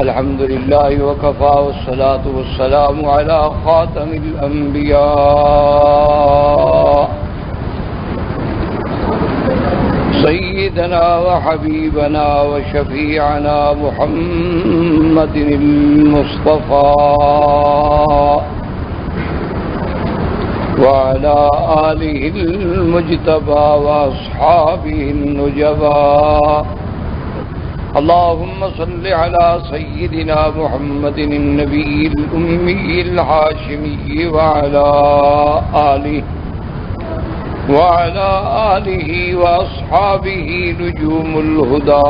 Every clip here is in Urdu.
الحمد لله وكفى والصلاة والسلام على خاتم الأنبياء سيدنا وحبيبنا وشفيعنا محمد المصطفى وعلى آله المجتبى وأصحابه النجبى. اللهم صل على سيدنا محمد النبي الأمي الهاشمي وعلى آله وأصحابه نجوم الهدى.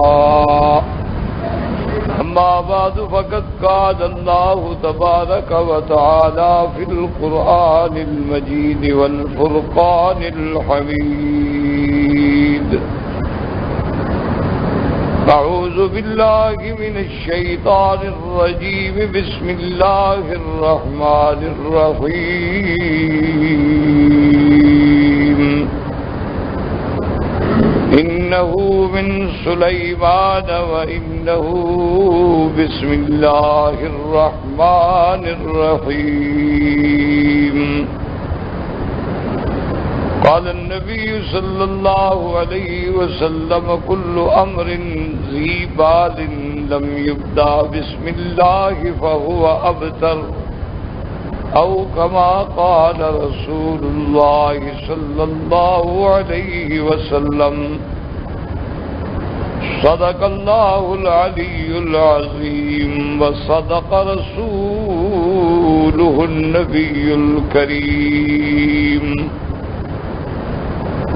أما بعد فقد قال الله تبارك وتعالى في القرآن المجيد والفرقان الحميد. أعوذ بالله من الشيطان الرجيم. بسم الله الرحمن الرحيم. إنه من سليمان وإنه بسم الله الرحمن الرحيم. قال النبي صلى الله عليه وسلم كل أمر ذي بال لم يبدأ بسم الله فهو أبتر، أو كما قال رسول الله صلى الله عليه وسلم. صدق الله العلي العظيم وصدق رسوله النبي الكريم،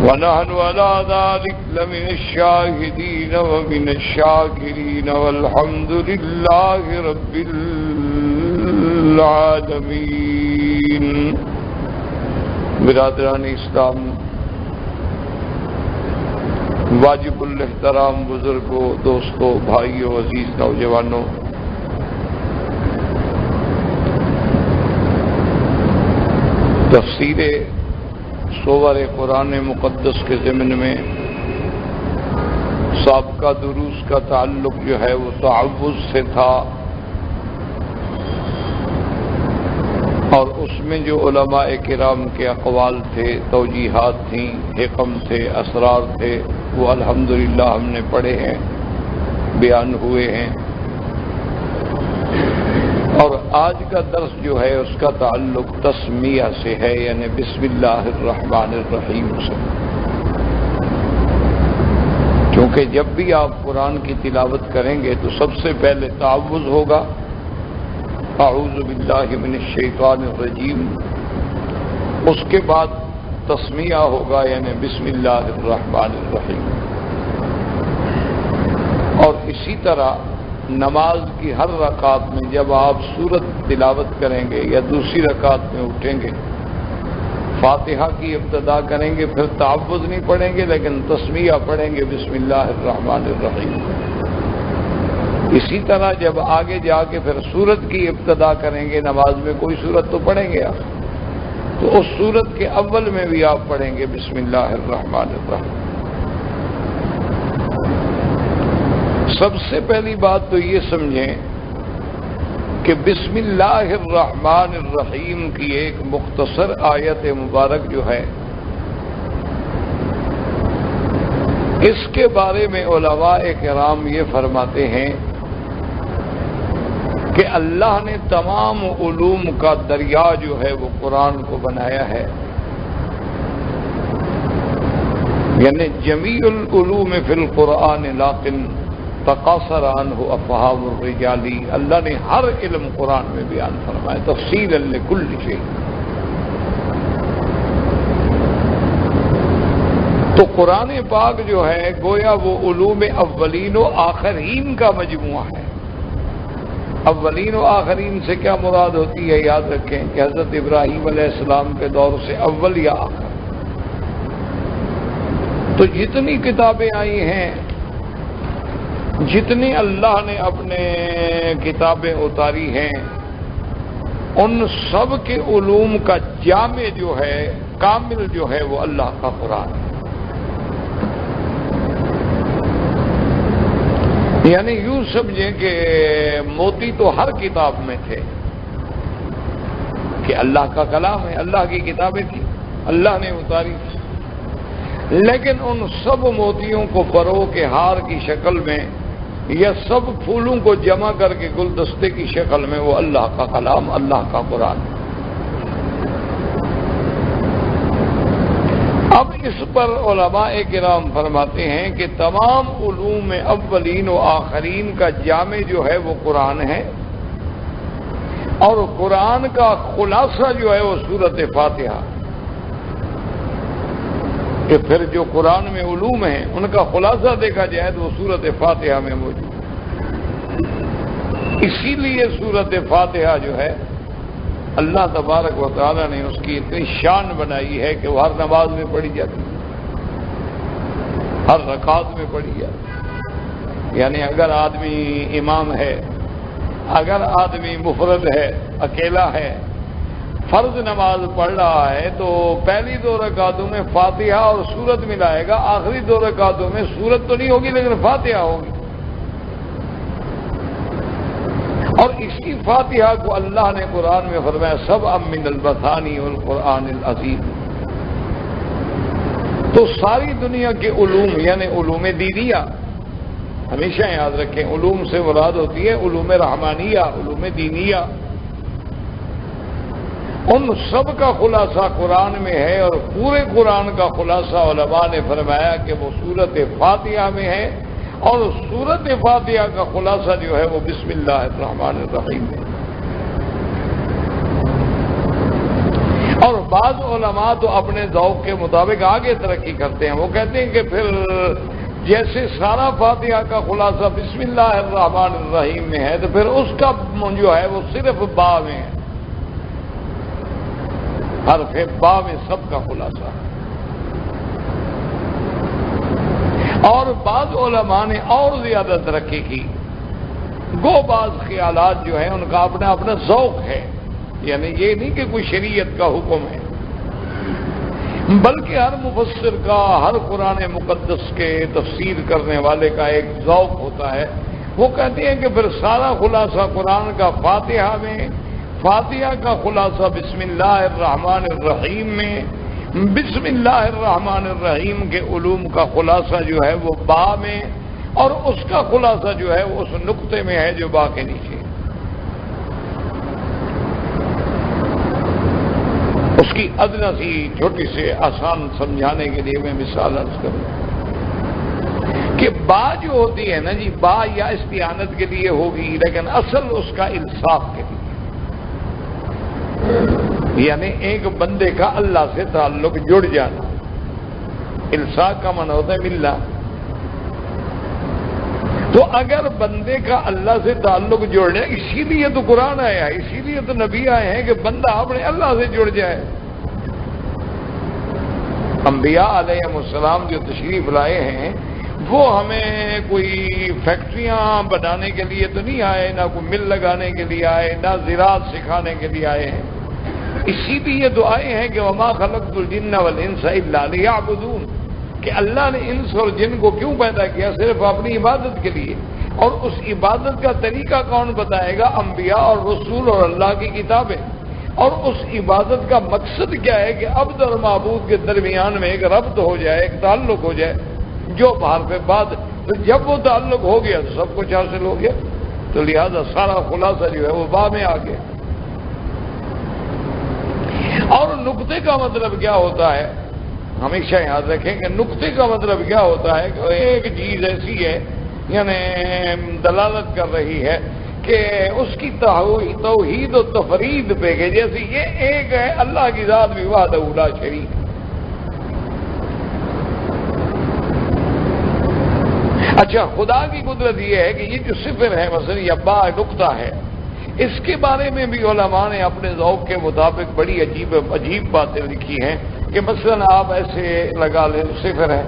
ونحن على ذلك لمن الشاهدين ومن الشاكرين والحمد لله رب العالمين. برادران اسلام، واجب الاحترام بزرگوں، دوستوں، بھائیوں، عزیز نوجوانوں، تفسیر سور قرآن مقدس کے ضمن میں سابقہ دروس کا تعلق جو ہے وہ تعوذ سے تھا، اور اس میں جو علماء کرام کے اقوال تھے، توجیحات تھیں، حکم تھے، اسرار تھے، وہ الحمدللہ ہم نے پڑھے ہیں، بیان ہوئے ہیں. اور آج کا درس جو ہے اس کا تعلق تسمیہ سے ہے، یعنی بسم اللہ الرحمن الرحیم سے. کیونکہ جب بھی آپ قرآن کی تلاوت کریں گے تو سب سے پہلے تعوذ ہوگا، اعوذ باللہ من الشیطان الرجیم، اس کے بعد تسمیہ ہوگا، یعنی بسم اللہ الرحمن الرحیم. اور اسی طرح نماز کی ہر رکعت میں جب آپ سورت تلاوت کریں گے یا دوسری رکعت میں اٹھیں گے، فاتحہ کی ابتدا کریں گے، پھر تعوذ نہیں پڑھیں گے لیکن تسمیہ پڑھیں گے، بسم اللہ الرحمن الرحیم. اسی طرح جب آگے جا کے پھر سورت کی ابتدا کریں گے، نماز میں کوئی سورت تو پڑھیں گے آپ، تو اس سورت کے اول میں بھی آپ پڑھیں گے بسم اللہ الرحمن الرحیم. سب سے پہلی بات تو یہ سمجھیں کہ بسم اللہ الرحمن الرحیم کی ایک مختصر آیت مبارک جو ہے، اس کے بارے میں علماء کرام یہ فرماتے ہیں کہ اللہ نے تمام علوم کا دریا جو ہے وہ قرآن کو بنایا ہے، یعنی جمیع العلوم فی القرآن لیکن تقاصر عنہ افہام الرجال. اللہ نے ہر علم قرآن میں بیان فرمایا، تفصیلا لکل شیء. تو قرآن پاک جو ہے گویا وہ علوم اولین و آخرین کا مجموعہ ہے. اولین و آخرین سے کیا مراد ہوتی ہے؟ یاد رکھیں کہ حضرت ابراہیم علیہ السلام کے دور سے اول یا آخر. تو جتنی کتابیں آئی ہیں، جتنی اللہ نے اپنے کتابیں اتاری ہیں، ان سب کے علوم کا جامع جو ہے، کامل جو ہے، وہ اللہ کا قرآن ہے. یعنی یوں سمجھیں کہ موتی تو ہر کتاب میں تھے کہ اللہ کا کلام ہے، اللہ کی کتابیں تھی، اللہ نے اتاری تھی، لیکن ان سب موتیوں کو پرو کے ہار کی شکل میں یا سب پھولوں کو جمع کر کے گلدستے کی شکل میں وہ اللہ کا کلام، اللہ کا قرآن۔ اب اس پر علماء کرام فرماتے ہیں کہ تمام علوم اولین و آخرین کا جامع جو ہے وہ قرآن ہے، اور قرآن کا خلاصہ جو ہے وہ سورۃ فاتحہ، کہ پھر جو قرآن میں علوم ہیں ان کا خلاصہ دیکھا جائے تو وہ سورۃ فاتحہ میں موجود ہے۔ اسی لیے سورۃ فاتحہ جو ہے اللہ تبارک و تعالیٰ نے اس کی اتنی شان بنائی ہے کہ وہ ہر نماز میں پڑھی جاتی ہے، ہر رکعت میں پڑھی جاتی ہے۔ یعنی اگر آدمی امام ہے، اگر آدمی مفرد ہے، اکیلا ہے، فرض نماز پڑھ رہا ہے تو پہلی 2 رکعتوں میں فاتحہ اور سورت ملائے گا، آخری 2 رکعتوں میں سورت تو نہیں ہوگی لیکن فاتحہ ہوگی۔ اور اسی فاتحہ کو اللہ نے قرآن میں فرمایا سبعا من المثانی والقرآن العظیم۔ تو ساری دنیا کے علوم یعنی علوم دینیہ، ہمیشہ یاد رکھیں علوم سے مراد ہوتی ہے علوم رحمانیہ، علوم دینیہ، ان سب کا خلاصہ قرآن میں ہے، اور پورے قرآن کا خلاصہ علماء نے فرمایا کہ وہ سورۃ فاتحہ میں ہے، اور سورۃ فاتحہ کا خلاصہ جو ہے وہ بسم اللہ الرحمن الرحیم ہے۔ اور بعض علماء تو اپنے ذوق کے مطابق آگے ترقی کرتے ہیں، وہ کہتے ہیں کہ پھر جیسے سارا فاتحہ کا خلاصہ بسم اللہ الرحمن الرحیم میں ہے تو پھر اس کا جو ہے وہ صرف با میں ہے، حرف با میں سب کا خلاصہ ہے۔ اور بعض علماء نے اور زیادہ ترقی کی، گو بعض خیالات جو ہیں ان کا اپنا اپنا ذوق ہے، یعنی یہ نہیں کہ کوئی شریعت کا حکم ہے، بلکہ ہر مفسر کا، ہر قرآن مقدس کے تفسیر کرنے والے کا ایک ذوق ہوتا ہے۔ وہ کہتے ہیں کہ پھر سارا خلاصہ قرآن کا فاتحہ میں، فاتحہ کا خلاصہ بسم اللہ الرحمن الرحیم میں، بسم اللہ الرحمن الرحیم کے علوم کا خلاصہ جو ہے وہ با میں، اور اس کا خلاصہ جو ہے وہ اس نقطے میں ہے جو با کے نیچے۔ اس کی ادنا سی چھوٹی سے آسان سمجھانے کے لیے میں مثال عرض کروں کہ با جو ہوتی ہے نا جی، با یا استعانت کے لیے ہوگی لیکن اصل اس کا انصاف کے لیے، یعنی ایک بندے کا اللہ سے تعلق جڑ جانا۔ انصاف کا معنی ہوتا ہے ملنا۔ تو اگر بندے کا اللہ سے تعلق جوڑنا، اسی لیے تو قرآن آیا ہے، اسی لیے تو نبی آئے ہیں کہ بندہ اپنے اللہ سے جڑ جائے۔ انبیاء علیہ السلام جو تشریف لائے ہیں وہ ہمیں کوئی فیکٹریاں بنانے کے لیے تو نہیں آئے، نہ کوئی مل لگانے کے لیے آئے، نہ زراعت سکھانے کے لیے آئے ہیں، اسی لیے تو آئے ہیں کہ وما خلقت الجن والانس الا لیعبدون، کہ اللہ نے انس اور جن کو کیوں پیدا کیا؟ صرف اپنی عبادت کے لیے۔ اور اس عبادت کا طریقہ کون بتائے گا؟ انبیاء اور رسول اور اللہ کی کتابیں۔ اور اس عبادت کا مقصد کیا ہے کہ عبد اور معبود کے درمیان میں ایک ربط ہو جائے، ایک تعلق ہو جائے، جو بہر پہ بعد تو جب وہ تعلق ہو گیا تو سب کچھ حاصل ہو گیا۔ تو لہذا سارا خلاصہ جو ہے وہ با میں آ گیا۔ اور نقطے کا مطلب کیا ہوتا ہے؟ ہمیشہ یاد رکھیں کہ نقطے کا مطلب کیا ہوتا ہے کہ ایک چیز ایسی ہے یعنی دلالت کر رہی ہے کہ اس کی توحید و تفرید پہ کہ جیسے یہ ایک ہے، اللہ کی ذات بھی وحدہ لا شریک۔ اچھا، خدا کی قدرت یہ ہے کہ یہ جو صفر ہے مثلا یا با نقطہ ہے، اس کے بارے میں بھی علماء نے اپنے ذوق کے مطابق بڑی عجیب باتیں لکھی ہیں کہ مثلا آپ ایسے لگا لیں صفر ہے،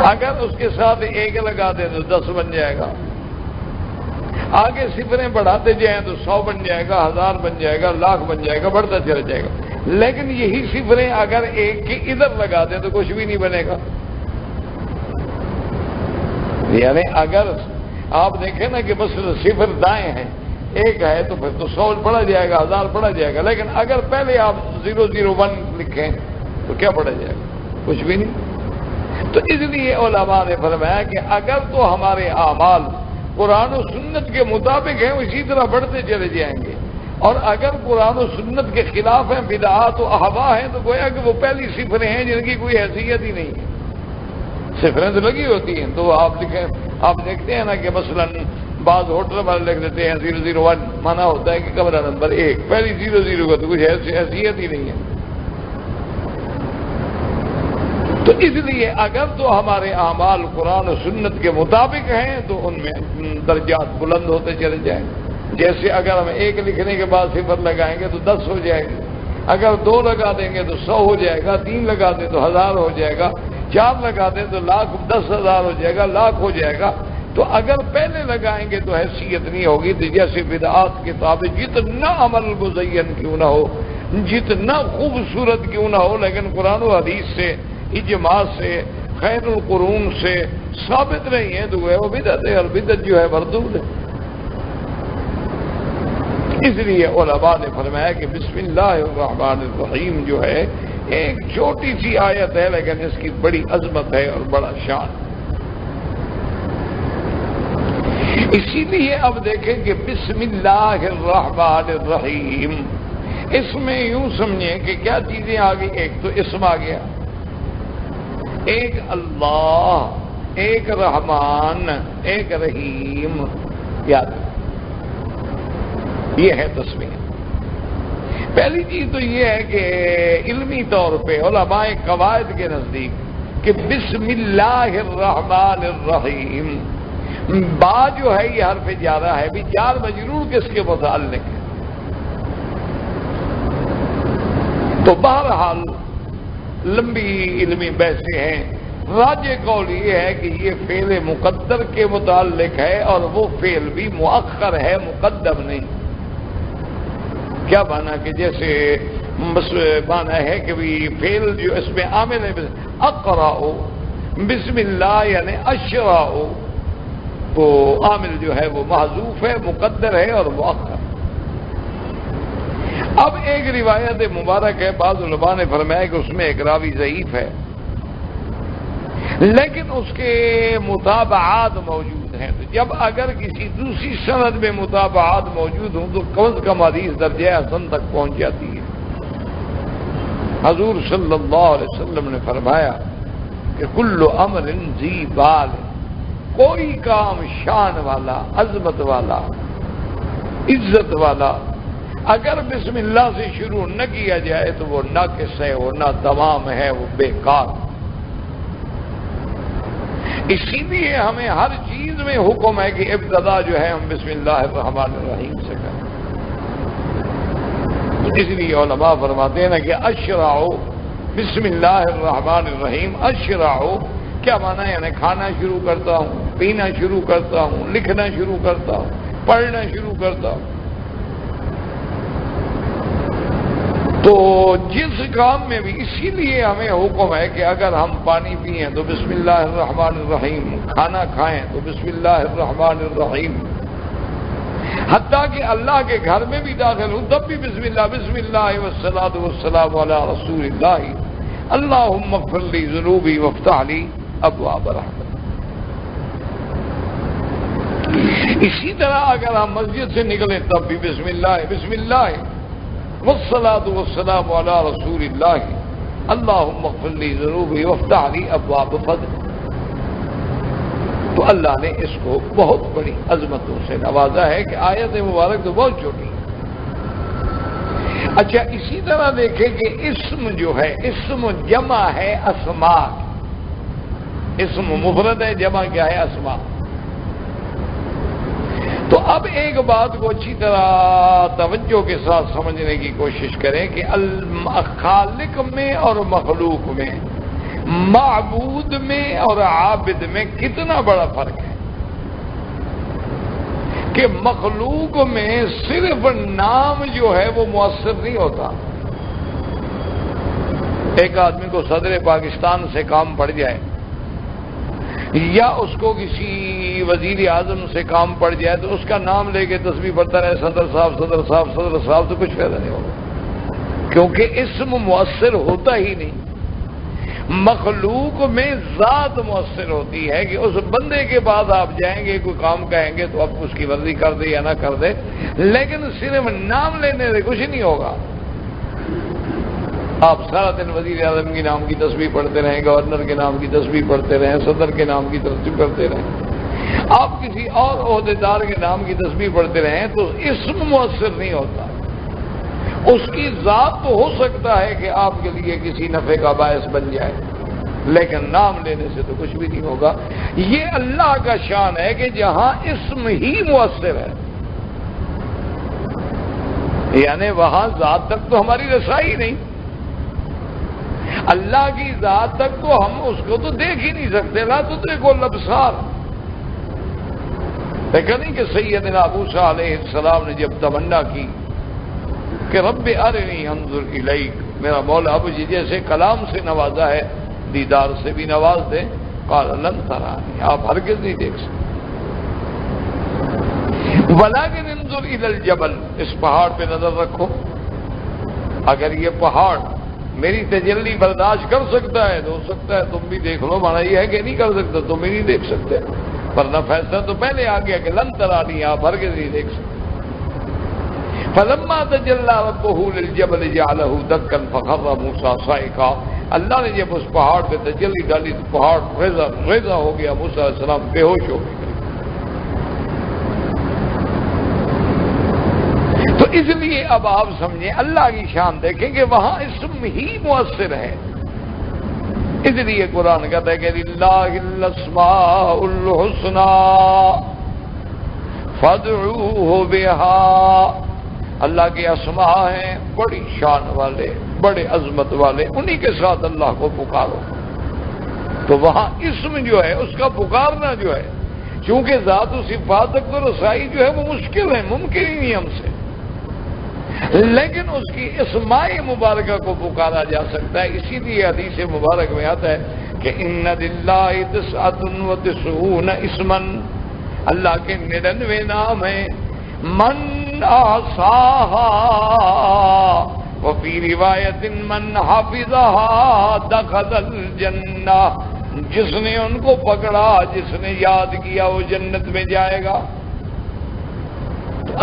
اگر اس کے ساتھ ایک لگا دیں تو 10 بن جائے گا، آگے صفریں بڑھاتے جائیں تو 100 بن جائے گا، 1000 بن جائے گا، لاکھ بن جائے گا، بڑھتا چلا جائے گا۔ لیکن یہی صفریں اگر ایک کے ادھر لگا دیں تو کچھ بھی نہیں بنے گا۔ یعنی اگر آپ دیکھیں نا کہ بس صفر دائیں ہیں، ایک ہے تو پھر تو 100 پڑھا جائے گا، 1000 پڑھا جائے گا، لیکن اگر پہلے آپ 001 لکھیں تو کیا پڑھا جائے گا؟ کچھ بھی نہیں۔ تو اس لیے علماء نے فرمایا کہ اگر تو ہمارے اعمال قرآن و سنت کے مطابق ہیں اسی طرح بڑھتے چلے جائیں گے، اور اگر قرآن و سنت کے خلاف ہیں، بدعات و احوا ہیں، تو گویا کہ وہ پہلی صفریں ہیں جن کی کوئی حیثیت ہی نہیں ہے۔ صفریں تو لگی ہوتی ہیں، تو آپ لکھیں، آپ دیکھتے ہیں نا کہ مثلا بعض ہوٹل والے لکھ دیتے ہیں 001، مانا ہوتا ہے کہ کمرہ نمبر 1، پہلی 00 کا تو کچھ حیثیت ہی نہیں ہے۔ تو اس لیے اگر تو ہمارے اعمال قرآن و سنت کے مطابق ہیں تو ان میں درجات بلند ہوتے چلے جائیں۔ جیسے اگر ہم 1 لکھنے کے بعد صفر لگائیں گے تو 10 ہو جائے گا، اگر 2 لگا دیں گے تو 100 ہو جائے گا، 3 لگا دیں تو 1000 ہو جائے گا، 4 لگا دیں تو 10,000 ہو جائے گا، لاکھ ہو جائے گا۔ تو اگر پہلے لگائیں گے تو حیثیت نہیں ہوگی۔ تو جیسے بدعات کے تابع جتنا عمل مزین کیوں نہ ہو، جتنا خوبصورت کیوں نہ ہو، لیکن قرآن و حدیث سے، اجماع سے، خیر القرون سے ثابت نہیں ہے تو وہ بدعت ہے، اور بدعت جو ہے مردود ہے۔ اس لیے علماء نے فرمایا کہ بسم اللہ الرحمن الرحیم جو ہے ایک چھوٹی سی آیت ہے، لیکن اس کی بڑی عظمت ہے اور بڑا شان۔ اسی لیے اب دیکھیں کہ بسم اللہ الرحمن الرحیم، اس میں یوں سمجھیں کہ کیا چیزیں آ گئی؟ ایک تو اسم آ گیا، ایک اللہ، ایک رحمان، ایک رحیم، یاد یہ ہے تسمیہ۔ پہلی چیز تو یہ ہے کہ علمی طور پہ علماء قواعد کے نزدیک کہ بسم اللہ الرحمن الرحیم، با جو ہے یہ حرف جارہ ہے، بھی جار مجرور کس کے متعلق ہے؟ تو بہرحال لمبی علمی بحثیں ہیں، راجح قول یہ ہے کہ یہ فعل مقدر کے متعلق ہے، اور وہ فعل بھی مؤخر ہے، مقدم نہیں۔ کیا مانا کہ جیسے مانا ہے کہ فعل جو اس میں عامل ہے، اقرأ بسم اللہ یعنی اشرع، تو عامل جو ہے وہ محذوف ہے، مقدر ہے اور مؤخر۔ اب ایک روایت مبارک ہے، بعض علماء نے فرمایا کہ اس میں ایک راوی ضعیف ہے، لیکن اس کے متابعات موجود ہیں۔ تو جب اگر کسی دوسری سند میں متابعات موجود ہوں تو کم از کم حدیث درجہ حسن تک پہنچ جاتی ہے۔ حضور صلی اللہ علیہ وسلم نے فرمایا کہ کل امر ذی بال، کوئی کام شان والا، عظمت والا، عزت والا اگر بسم اللہ سے شروع نہ کیا جائے تو وہ ناقص ہے، وہ ناتمام ہے، وہ بیکار۔ اسی لیے ہمیں ہر چیز میں حکم ہے کہ ابتدا جو ہے ہم بسم اللہ الرحمن الرحیم سے کریں۔ اس لیے علماء فرماتے ہیں نا کہ اشرعوا بسم اللہ الرحمن الرحیم، اشرعوا کیا مانا ہے؟ یعنی کھانا شروع کرتا ہوں، پینا شروع کرتا ہوں، لکھنا شروع کرتا ہوں، پڑھنا شروع کرتا ہوں۔ تو جس کام میں بھی اسی لیے ہمیں حکم ہے کہ اگر ہم پانی پئیں تو بسم اللہ الرحمن الرحیم، کھانا کھائیں تو بسم اللہ الرحمن الرحیم، حتیٰ کہ اللہ کے گھر میں بھی داخل ہوں تب بھی بسم اللہ والصلاۃ والسلام علی رسول اللہ، اللہم اغفر لی ذنوبی وافتح لی ابواب رحمت۔ اسی طرح اگر ہم مسجد سے نکلیں تب بھی بسم اللہ والصلاۃ والسلام علی رسول اللہ، اللہم اغفر لی ذنوبی وافتح لی ابواب فضل۔ تو اللہ نے اس کو بہت بڑی عظمتوں سے نوازا ہے کہ آیت مبارک تو بہت چھوٹی ہے۔ اچھا اسی طرح دیکھیں کہ اسم جو ہے، اسم جمع ہے اسماء، اسم مفرد ہے، جمع کیا ہے؟ اسماء۔ تو اب ایک بات کو اچھی طرح توجہ کے ساتھ سمجھنے کی کوشش کریں کہ خالق میں اور مخلوق میں، معبود میں اور عابد میں کتنا بڑا فرق ہے کہ مخلوق میں صرف نام جو ہے وہ مؤثر نہیں ہوتا۔ ایک آدمی کو صدر پاکستان سے کام پڑ جائے یا اس کو کسی وزیر اعظم سے کام پڑ جائے تو اس کا نام لے کے تسبیح پڑھتا رہے صدر صاحب صدر صاحب صدر صاحب، تو کچھ فائدہ نہیں ہوگا، کیونکہ اسم مؤثر ہوتا ہی نہیں۔ مخلوق میں ذات مؤثر ہوتی ہے کہ اس بندے کے بعد آپ جائیں گے کوئی کام کہیں گے تو آپ اس کی مرضی کر دے یا نہ کر دے، لیکن صرف نام لینے سے کچھ نہیں ہوگا۔ آپ سارا دن وزیر اعظم کے نام کی تسبیح پڑھتے رہیں، گورنر کے نام کی تسبیح پڑھتے رہیں، صدر کے نام کی تسبیح پڑھتے رہیں، آپ کسی اور عہدیدار کے نام کی تسبیح پڑھتے رہیں تو اسم مؤثر نہیں ہوتا۔ اس کی ذات تو ہو سکتا ہے کہ آپ کے لیے کسی نفع کا باعث بن جائے، لیکن نام لینے سے تو کچھ بھی نہیں ہوگا۔ یہ اللہ کا شان ہے کہ جہاں اسم ہی مؤثر ہے، یعنی وہاں ذات تک تو ہماری رسائی نہیں، اللہ کی ذات تک تو ہم اس کو تو دیکھ ہی نہیں سکتے۔ لا تدرکہ الابصار، دیکھا نہیں کہ سیدنا موسیٰ علیہ السلام نے جب تمنا کی کہ رب ارنی انظر الیک، میرا مولا اب جیسے کلام سے نوازا ہے دیدار سے بھی نواز دے، قال لن ترانی، آپ ہرگز نہیں دیکھ سکتے، ولکن انظر الی الجبل، اس پہاڑ پہ نظر رکھو، اگر یہ پہاڑ میری تجلی برداشت کر سکتا ہے تو ہو سکتا ہے تم بھی دیکھ لو، مانا یہ ہے کہ نہیں کر سکتا، تم بھی نہیں دیکھ سکتے، ورنہ فیصلہ تو پہلے آ گیا کہ لن ترانی، آپ ہرگز نہیں دیکھ سکتے۔ فلما تجلی ربہ للجبل جعلہ دکا فخر موسیٰ صعقا، اللہ نے جب اس پہاڑ پہ تجلی ڈالی تو پہاڑ ریزہ ہو گیا، موسیٰ علیہ السلام بے ہوش ہو گئے۔ تو اس لیے اب آپ سمجھیں اللہ کی شان دیکھیں کہ وہاں اسم ہی مؤثر ہے، اس لیے قرآن کہتا ہے کہ للہ الاسماء الحسنی فادعوہ بہا، اللہ کے اسماء ہیں بڑی شان والے، بڑے عظمت والے، انہی کے ساتھ اللہ کو پکارو۔ تو وہاں اسم جو ہے اس کا پکارنا جو ہے، چونکہ ذات و صفات تک تو رسائی جو ہے وہ مشکل ہے، ممکن ہی نہیں ہم سے، لیکن اس کی اسماء مبارکہ کو پکارا جا سکتا ہے۔ اسی لیے حدیث مبارک میں آتا ہے کہ ان للہ 99 اسما، اللہ کے 99 نام ہیں، من احصاها وفی روایت من حفظها دخل الجنہ، جس نے ان کو پکڑا، جس نے یاد کیا وہ جنت میں جائے گا۔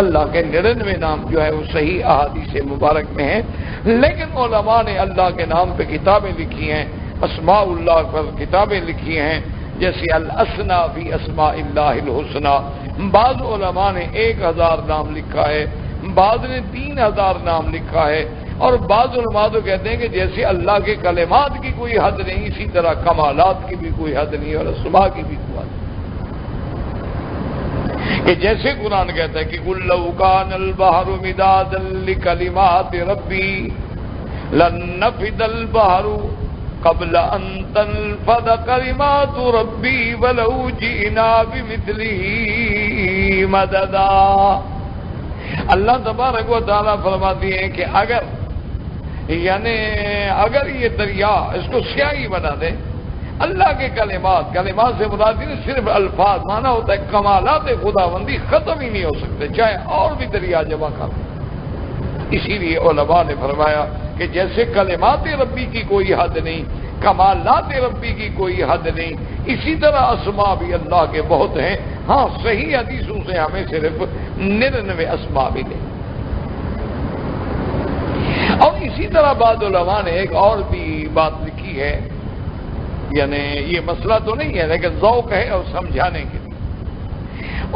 اللہ کے 99 نام جو ہے وہ صحیح احادیث مبارک میں ہیں، لیکن علماء نے اللہ کے نام پہ کتابیں لکھی ہیں، اسماء اللہ پر کتابیں لکھی ہیں، جیسے الاسنا فی اسماء اللہ الحسنی، بعض علماء نے 1000 نام لکھا ہے، بعض نے 3000 نام لکھا ہے، اور بعض علماء تو کہتے ہیں کہ جیسے اللہ کے کلمات کی کوئی حد نہیں، اسی طرح کمالات کی بھی کوئی حد نہیں، اور اسماء کی بھی کوئی حد نہیں، کہ جیسے قرآن کہتا ہے کہ قُل لَوْ كَانَ الْبَحْرُ مِدَادًا لِكَلِمَاتِ رَبِّي لَنَّفِدَ الْبَحْرُ قَبْلَ أَن تَنفَدَ كَلِمَاتُ رَبِّي وَلَوْ جِئْنَا بِمِثْلِهِ مَدَدًا۔ اللہ تبارک و تعالیٰ فرماتی ہیں کہ اگر یہ دریا اس کو سیاہی بنا دے، اللہ کے کلمات سے مراد نہیں صرف الفاظ، مانا ہوتا ہے کمالات خداوندی ختم ہی نہیں ہو سکتے چاہے اور بھی دریا جمع کر دیں۔ اسی لیے علماء نے فرمایا کہ جیسے کلمات ربی کی کوئی حد نہیں، کمالات ربی کی کوئی حد نہیں، اسی طرح اسماء بھی اللہ کے بہت ہیں۔ ہاں صحیح حدیثوں سے ہمیں صرف 99 اسماء بھی نہیں۔ اور اسی طرح بعض علماء نے ایک اور بھی بات لکھی ہے، یعنی یہ مسئلہ تو نہیں ہے لیکن ذوق ہے اور سمجھانے کے لیے،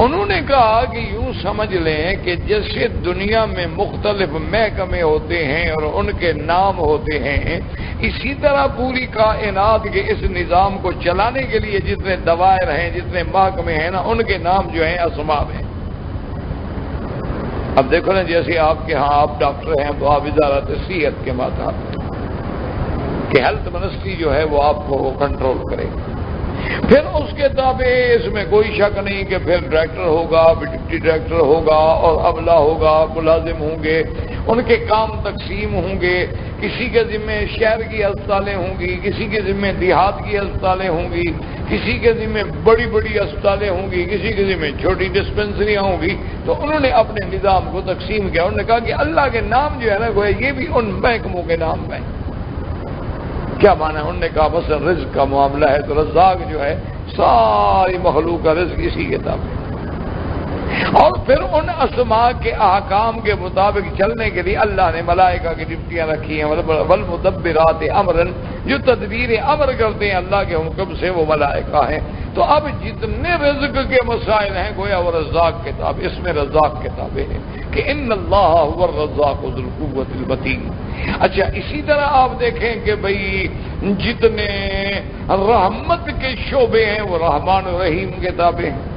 انہوں نے کہا کہ یوں سمجھ لیں کہ جیسے دنیا میں مختلف محکمے ہوتے ہیں اور ان کے نام ہوتے ہیں، اسی طرح پوری کائنات کے اس نظام کو چلانے کے لیے جتنے دوائر ہیں، جتنے محکمے ہیں نا، ان کے نام جو ہیں اسماء ہیں۔ اب دیکھو نا، جیسے آپ کے ہاں آپ ڈاکٹر ہیں تو آپ وزارت صحت کے ماتحت کہ ہیلتھ منسٹری جو ہے وہ آپ کو کنٹرول کرے، پھر اس کے تابع اس میں کوئی شک نہیں کہ پھر ڈائریکٹر ہوگا، ڈپٹی ڈائریکٹر ہوگا اور عملہ ہوگا، ملازم ہوں گے، ان کے کام تقسیم ہوں گے، کسی کے ذمہ شہر کی ہسپتالیں ہوں گی، کسی کے ذمہ دیہات کی ہسپتالیں ہوں گی، کسی کے ذمہ بڑی بڑی ہسپتالیں ہوں گی، کسی کے ذمہ چھوٹی ڈسپنسریاں ہوں گی۔ تو انہوں نے اپنے نظام کو تقسیم کیا، انہوں نے کہا کہ اللہ کے نام جو ہے نا گویا یہ بھی ان محکموں کے نام ہیں۔ کیا معنی ہے؟ انہوں نے کہا بس رزق کا معاملہ ہے تو رزاق جو ہے ساری مخلوق کا رزق اسی کے تابع، اور پھر ان اسماء کے احکام کے مطابق چلنے کے لیے اللہ نے ملائکہ کی ڈپٹیاں رکھی ہیں، والمدبرات امرا، جو تدبیر امر کرتے ہیں اللہ کے حکم سے وہ ملائکہ ہیں۔ تو اب جتنے رزق کے مسائل ہیں گویا وہ رزاق کتاب، اس میں رزاق کتابیں ہیں کہ ان اللہ هو الرزاق ذو القوۃ المتین۔ اچھا اسی طرح آپ دیکھیں کہ بھئی جتنے رحمت کے شعبے ہیں وہ رحمان و رحیم کتابیں ہیں۔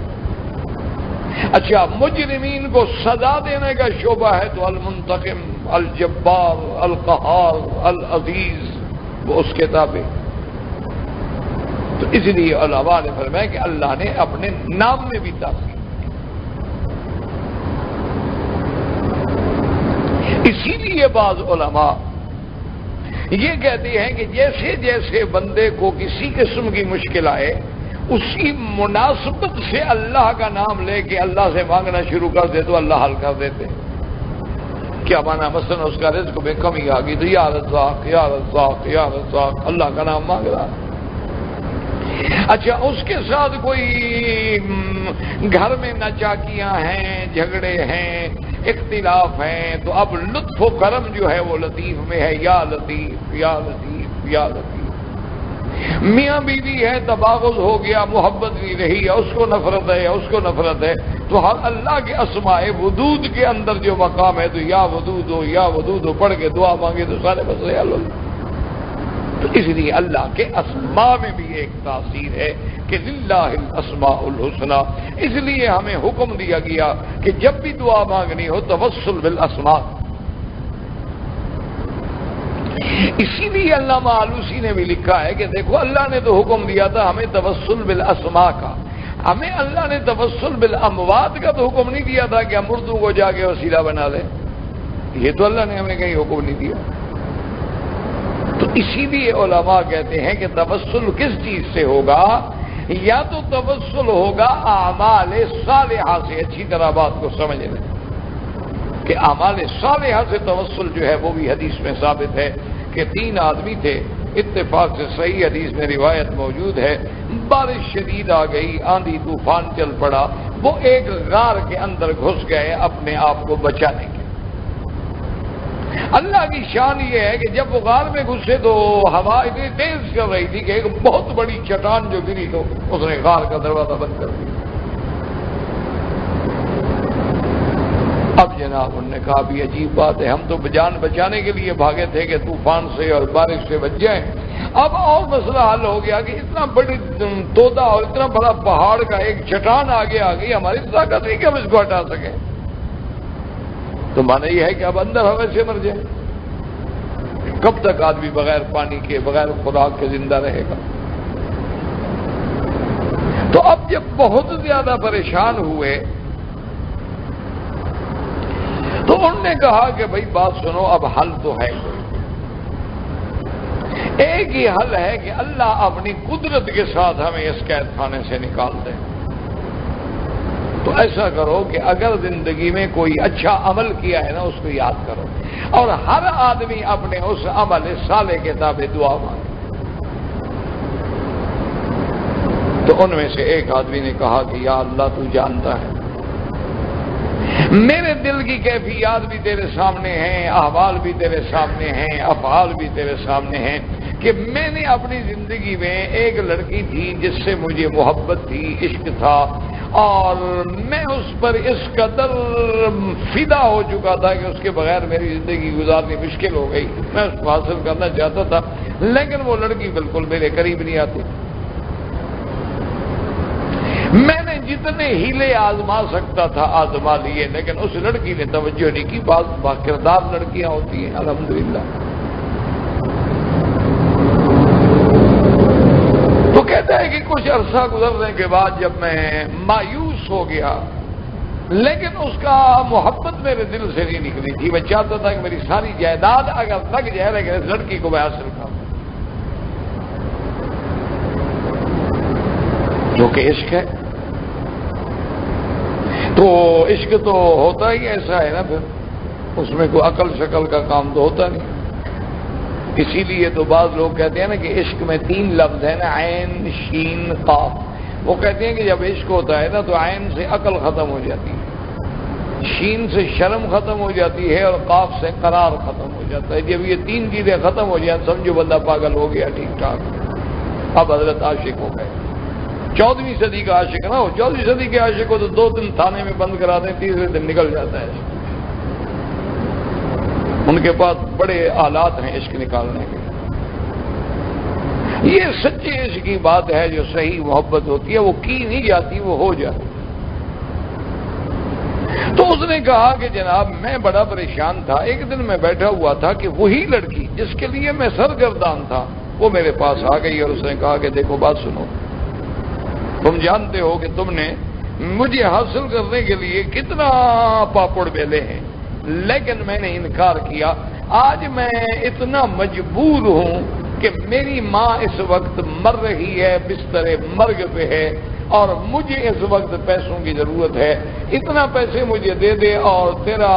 اچھا مجرمین کو سزا دینے کا شعبہ ہے تو المنتقم، الجبار، القہار، العزیز، وہ اس کتابیں۔ تو اس لیے علماء نے فرمایا کہ اللہ نے اپنے نام میں بھی تاثیر، اسی لیے بعض علماء یہ کہتے ہیں کہ جیسے جیسے بندے کو کسی قسم کی مشکل آئے اسی مناسبت سے اللہ کا نام لے کے اللہ سے مانگنا شروع کر دے تو اللہ حل کر دیتے۔ کیا مانا؟ مثلا اس کا رزق میں کمی آ گئی تو یا رزاق یا رزاق یا رزاق، اللہ کا نام مانگ رہا۔ اچھا اس کے ساتھ کوئی گھر میں ناچاکیاں ہیں، جھگڑے ہیں، اختلاف ہیں، تو اب لطف و کرم جو ہے وہ لطیف میں ہے، یا لطیف یا لطیف یا لطیف۔ میاں بیوی ہے، تباغض ہو گیا، محبت نہیں رہی، یا اس کو نفرت ہے یا اس کو نفرت ہے، تو ہر اللہ کے اسماء ودود کے اندر جو مقام ہے تو یا ودود ہو یا ودود ہو پڑھ کے دعا مانگے تو سارے مسئلے حل ہو۔ تو اس لیے اللہ کے اسماء میں بھی ایک تاثیر ہے کہ للہ الاسماء الحسنی، اس لیے ہمیں حکم دیا گیا کہ جب بھی دعا مانگنی ہو توسل بالاسماء۔ اسی لیے علامہ آلوسی نے بھی لکھا ہے کہ دیکھو اللہ نے تو حکم دیا تھا ہمیں توسل بالاسماء کا، ہمیں اللہ نے توسل بالاموات کا تو حکم نہیں دیا تھا کہ ہم مردوں کو جا کے وسیلہ بنا لیں، یہ تو اللہ نے ہمیں کہیں حکم نہیں دیا۔ تو اسی لیے علماء کہتے ہیں کہ توسل کس چیز سے ہوگا؟ یا تو توسل ہوگا اعمال صالحہ سے، اچھی طرح بات کو سمجھ لیں کہ اعمال صالحہ سے توسل جو ہے وہ بھی حدیث میں ثابت ہے کہ 3 آدمی تھے، اتفاق سے صحیح حدیث میں روایت موجود ہے، بارش شدید آ گئی، آندھی طوفان چل پڑا، وہ ایک غار کے اندر گھس گئے اپنے آپ کو بچانے کے۔ اللہ کی شان یہ ہے کہ جب وہ غار میں گھسے تو ہوا اتنی تیز چل رہی تھی کہ ایک بہت بڑی چٹان جو گری تو اس نے غار کا دروازہ بند کر دیا۔ اب جناب انہوں نے کہا بھی عجیب بات ہے، ہم تو جان بچانے کے لیے بھاگے تھے کہ طوفان سے اور بارش سے بچ جائیں، اب اور مسئلہ حل ہو گیا کہ اتنا بڑی تودا اور اتنا بڑا پہاڑ کا ایک چٹان آگے آ گئی، ہماری طاقت نہیں کہ ہم اس کو ہٹا سکیں۔ تو مانا یہ ہے کہ اب اندر ہوا سے مر جائے، کب تک آدمی بغیر پانی کے بغیر خوراک کے زندہ رہے گا؟ تو اب جب بہت زیادہ پریشان ہوئے تو انہوں نے کہا کہ بھائی بات سنو، اب حل تو ہے، ایک ہی حل ہے کہ اللہ اپنی قدرت کے ساتھ ہمیں اس قید خانے سے نکال دے۔ تو ایسا کرو کہ اگر زندگی میں کوئی اچھا عمل کیا ہے نا اس کو یاد کرو، اور ہر آدمی اپنے اس عمل صالح کے تابع دعا مانگے۔ تو ان میں سے ایک آدمی نے کہا کہ یا اللہ تو جانتا ہے، میرے دل کی کیفیات بھی تیرے سامنے ہیں، احوال بھی تیرے سامنے ہیں، افعال بھی تیرے سامنے ہیں کہ میں نے اپنی زندگی میں ایک لڑکی تھی جس سے مجھے محبت تھی، عشق تھا، اور میں اس پر اس قدر فدا ہو چکا تھا کہ اس کے بغیر میری زندگی گزارنی مشکل ہو گئی، میں اس کو حاصل کرنا چاہتا تھا لیکن وہ لڑکی بالکل میرے قریب نہیں آتی۔ میں نے جتنے ہیلے آزما سکتا تھا آزما لیے لیکن اس لڑکی نے توجہ نہیں کی۔ بعض باکردار لڑکیاں ہوتی ہیں الحمدللہ، تو کہتے کہتا ہے کہ کچھ عرصہ گزرنے کے بعد جب میں مایوس ہو گیا، لیکن اس کا محبت میرے دل سے نہیں نکلی تھی. میں چاہتا تھا کہ میری ساری جائیداد اگر لگ جائے لیکن اس لڑکی کو میں حاصل کروں، جو کہ عشق ہے. تو عشق تو ہوتا ہی ایسا ہے نا، پھر اس میں کوئی عقل شکل کا کام تو ہوتا نہیں. اسی لیے تو بعض لوگ کہتے ہیں نا کہ عشق میں 3 لفظ ہیں نا، عین شین قاف. وہ کہتے ہیں کہ جب عشق ہوتا ہے نا تو عین سے عقل ختم ہو جاتی ہے، شین سے شرم ختم ہو جاتی ہے، اور قاف سے قرار ختم ہو جاتا ہے. جب یہ 3 چیزیں ختم ہو جائیں سمجھو بندہ پاگل ہو گیا. ٹھیک ٹھاک اب حضرت عاشق ہو گئے. 14ویں صدی کا عاشق ہے نا، وہ 14ویں صدی کے عاشق کو تو 2 دن تھانے میں بند کرا دیں، تیسرے دن نکل جاتا ہے. ان کے پاس بڑے آلات ہیں عشق نکالنے کے. یہ سچے عشق کی بات ہے. جو صحیح محبت ہوتی ہے وہ کی نہیں جاتی، وہ ہو جاتی. تو اس نے کہا کہ جناب میں بڑا پریشان تھا. ایک دن میں بیٹھا ہوا تھا کہ وہی لڑکی جس کے لیے میں سرگردان تھا وہ میرے پاس آ گئی، اور اس نے کہا کہ دیکھو بات سنو، تم جانتے ہو کہ تم نے مجھے حاصل کرنے کے لیے کتنا پاپڑ بیلے ہیں، لیکن میں نے انکار کیا. آج میں اتنا مجبور ہوں کہ میری ماں اس وقت مر رہی ہے، بستر مرگ پہ ہے، اور مجھے اس وقت پیسوں کی ضرورت ہے. اتنا پیسے مجھے دے دے اور تیرا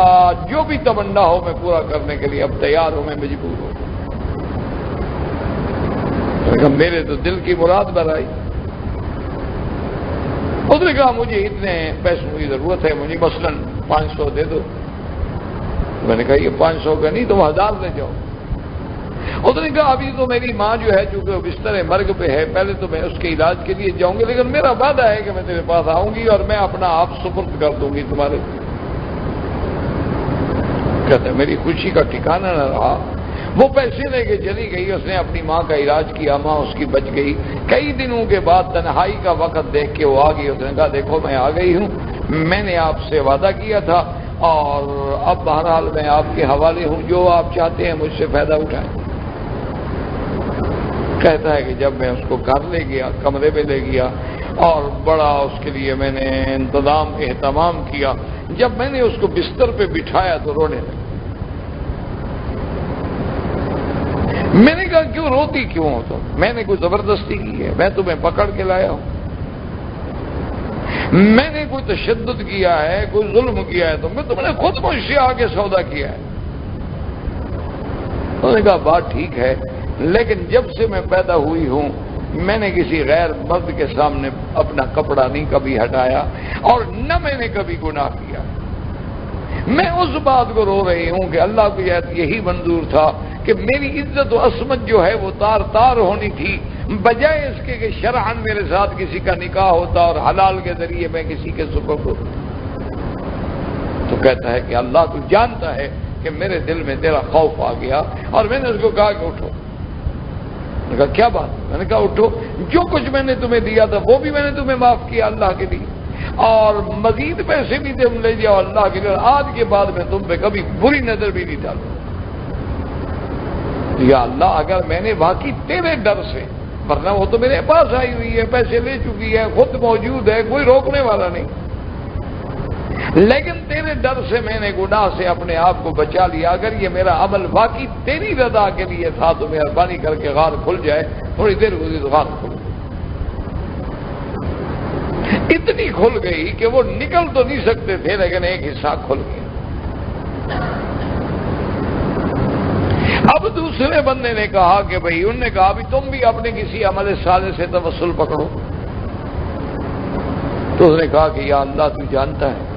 جو بھی تمنا ہو میں پورا کرنے کے لیے اب تیار ہوں، میں مجبور ہوں. میرے تو دل کی مراد برائی. اس نے کہا مجھے اتنے پیسوں کی ضرورت ہے، مجھے مثلاً 500 دے دو. میں نے کہا یہ 500 کا نہیں، تم 1000 لے جاؤ. اس نے کہا ابھی تو میری ماں جو ہے چونکہ بستر مرگ پہ ہے، پہلے تو میں اس کے علاج کے لیے جاؤں گی، لیکن میرا وعدہ ہے کہ میں تیرے پاس آؤں گی اور میں اپنا آپ سپرد کر دوں گی تمہارے. کہتے میری خوشی کا ٹھکانہ نہ رہا. وہ پیسے لے کے چلی گئی، اس نے اپنی ماں کا علاج کیا، ماں اس کی بچ گئی. کئی دنوں کے بعد تنہائی کا وقت دیکھ کے وہ آ گئی. اس نے کہا دیکھو میں آ گئی ہوں، میں نے آپ سے وعدہ کیا تھا اور اب بہرحال میں آپ کے حوالے ہوں، جو آپ چاہتے ہیں مجھ سے فائدہ اٹھائیں. کہتا ہے کہ جب میں اس کو گھر لے گیا، کمرے پہ لے گیا اور بڑا اس کے لیے میں نے انتظام اہتمام کیا. جب میں نے اس کو بستر پہ بٹھایا تو رونے لگا. میں نے کہا کیوں روتی کیوں ہو تم؟ میں نے کوئی زبردستی کی ہے؟ میں تمہیں پکڑ کے لایا ہوں؟ میں نے کوئی تشدد کیا ہے، کوئی ظلم کیا ہے؟ تم نے خود مجھ سے آگے سودا کیا ہے. انہوں نے کہا بات ٹھیک ہے، لیکن جب سے میں پیدا ہوئی ہوں میں نے کسی غیر مرد کے سامنے اپنا کپڑا نہیں کبھی ہٹایا اور نہ میں نے کبھی گناہ کیا. میں اس بات کو رو رہی ہوں کہ اللہ کو یہی منظور تھا کہ میری عزت و عصمت جو ہے وہ تار تار ہونی تھی، بجائے اس کے کہ شرعاً میرے ساتھ کسی کا نکاح ہوتا اور حلال کے ذریعے میں کسی کے سپرد ہوتا. تو کہتا ہے کہ اللہ تو جانتا ہے کہ میرے دل میں تیرا خوف آ گیا اور میں نے اس کو کہا کہ اٹھو. میں نے کہا کیا بات؟ میں نے کہا اٹھو، جو کچھ میں نے تمہیں دیا تھا وہ بھی میں نے تمہیں معاف کیا اللہ کے لیے، اور مزید پیسے بھی تم لے جاؤ اللہ کے لیے. آج کے بعد میں تم پہ کبھی بری نظر بھی نہیں ڈالوں. یا اللہ اگر میں نے واقعی تیرے ڈر سے، ورنہ وہ تو میرے پاس آئی ہوئی ہے، پیسے لے چکی ہے، خود موجود ہے، کوئی روکنے والا نہیں، لیکن تیرے ڈر سے میں نے گناہ سے اپنے آپ کو بچا لیا. اگر یہ میرا عمل واقعی تیری رضا کے لیے تھا تو مہربانی کر کے غار کھل جائے. تھوڑی دیر گزری تو غار کھل گئی. اتنی کھل گئی کہ وہ نکل تو نہیں سکتے تھے لیکن ایک حصہ کھل گیا. اب دوسرے بندے نے کہا کہ بھائی، انہوں نے کہا بھی تم بھی اپنے کسی عمل صالح سے توسل پکڑو. تو اس نے کہا کہ یا اللہ تو جانتا ہے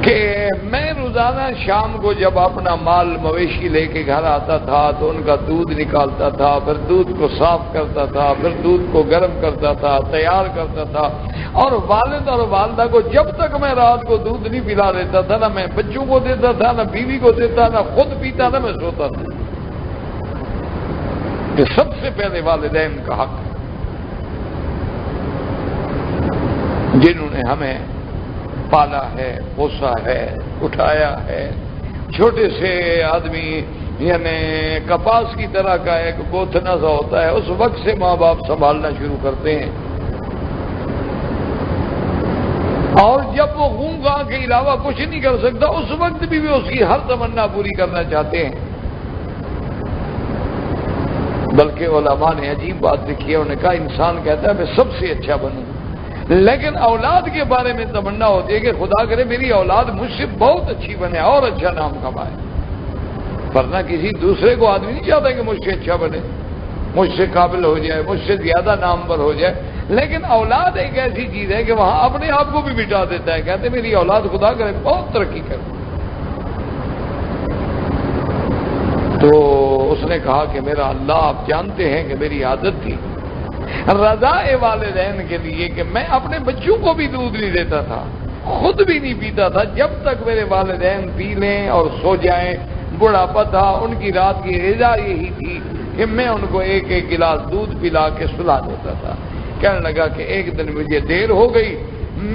کہ میں روزانہ شام کو جب اپنا مال مویشی لے کے گھر آتا تھا تو ان کا دودھ نکالتا تھا، پھر دودھ کو صاف کرتا تھا، پھر دودھ کو گرم کرتا تھا، تیار کرتا تھا، اور والد اور والدہ کو جب تک میں رات کو دودھ نہیں پلا دیتا تھا، نہ میں بچوں کو دیتا تھا، نہ بیوی کو دیتا، نہ خود پیتا، نہ میں سوتا تھا. کہ سب سے پہلے والدین کا حق ہے جنہوں نے ہمیں پالا ہے، پوسا ہے، اٹھایا ہے. چھوٹے سے آدمی یعنی کپاس کی طرح کا ایک گوتھنا سا ہوتا ہے، اس وقت سے ماں باپ سنبھالنا شروع کرتے ہیں، اور جب وہ خون خواہ کے علاوہ کچھ نہیں کر سکتا اس وقت بھی وہ اس کی ہر تمنا پوری کرنا چاہتے ہیں۔ بلکہ علماء نے عجیب بات لکھی ہے، انہوں نے کہا انسان کہتا ہے میں سب سے اچھا بنوں، لیکن اولاد کے بارے میں تمنا ہوتی ہے کہ خدا کرے میری اولاد مجھ سے بہت اچھی بنے اور اچھا نام کمائے، ورنہ کسی دوسرے کو آدمی نہیں چاہتا کہ مجھ سے اچھا بنے، مجھ سے قابل ہو جائے، مجھ سے زیادہ نامور ہو جائے، لیکن اولاد ایک ایسی چیز ہے کہ وہاں اپنے آپ کو بھی مٹا دیتا ہے، کہتے میری اولاد خدا کرے بہت ترقی کرے۔ تو اس نے کہا کہ میرا اللہ آپ جانتے ہیں کہ میری عادت تھی رضا والدین کے لیے کہ میں اپنے بچوں کو بھی دودھ نہیں دیتا تھا، خود بھی نہیں پیتا تھا جب تک میرے والدین پی لیں اور سو جائیں۔ بڑھاپا تھا، ان کی رات کی غذا یہی تھی کہ میں ان کو ایک ایک گلاس دودھ پلا کے سلا دیتا تھا۔ کہنے لگا کہ ایک دن مجھے دیر ہو گئی،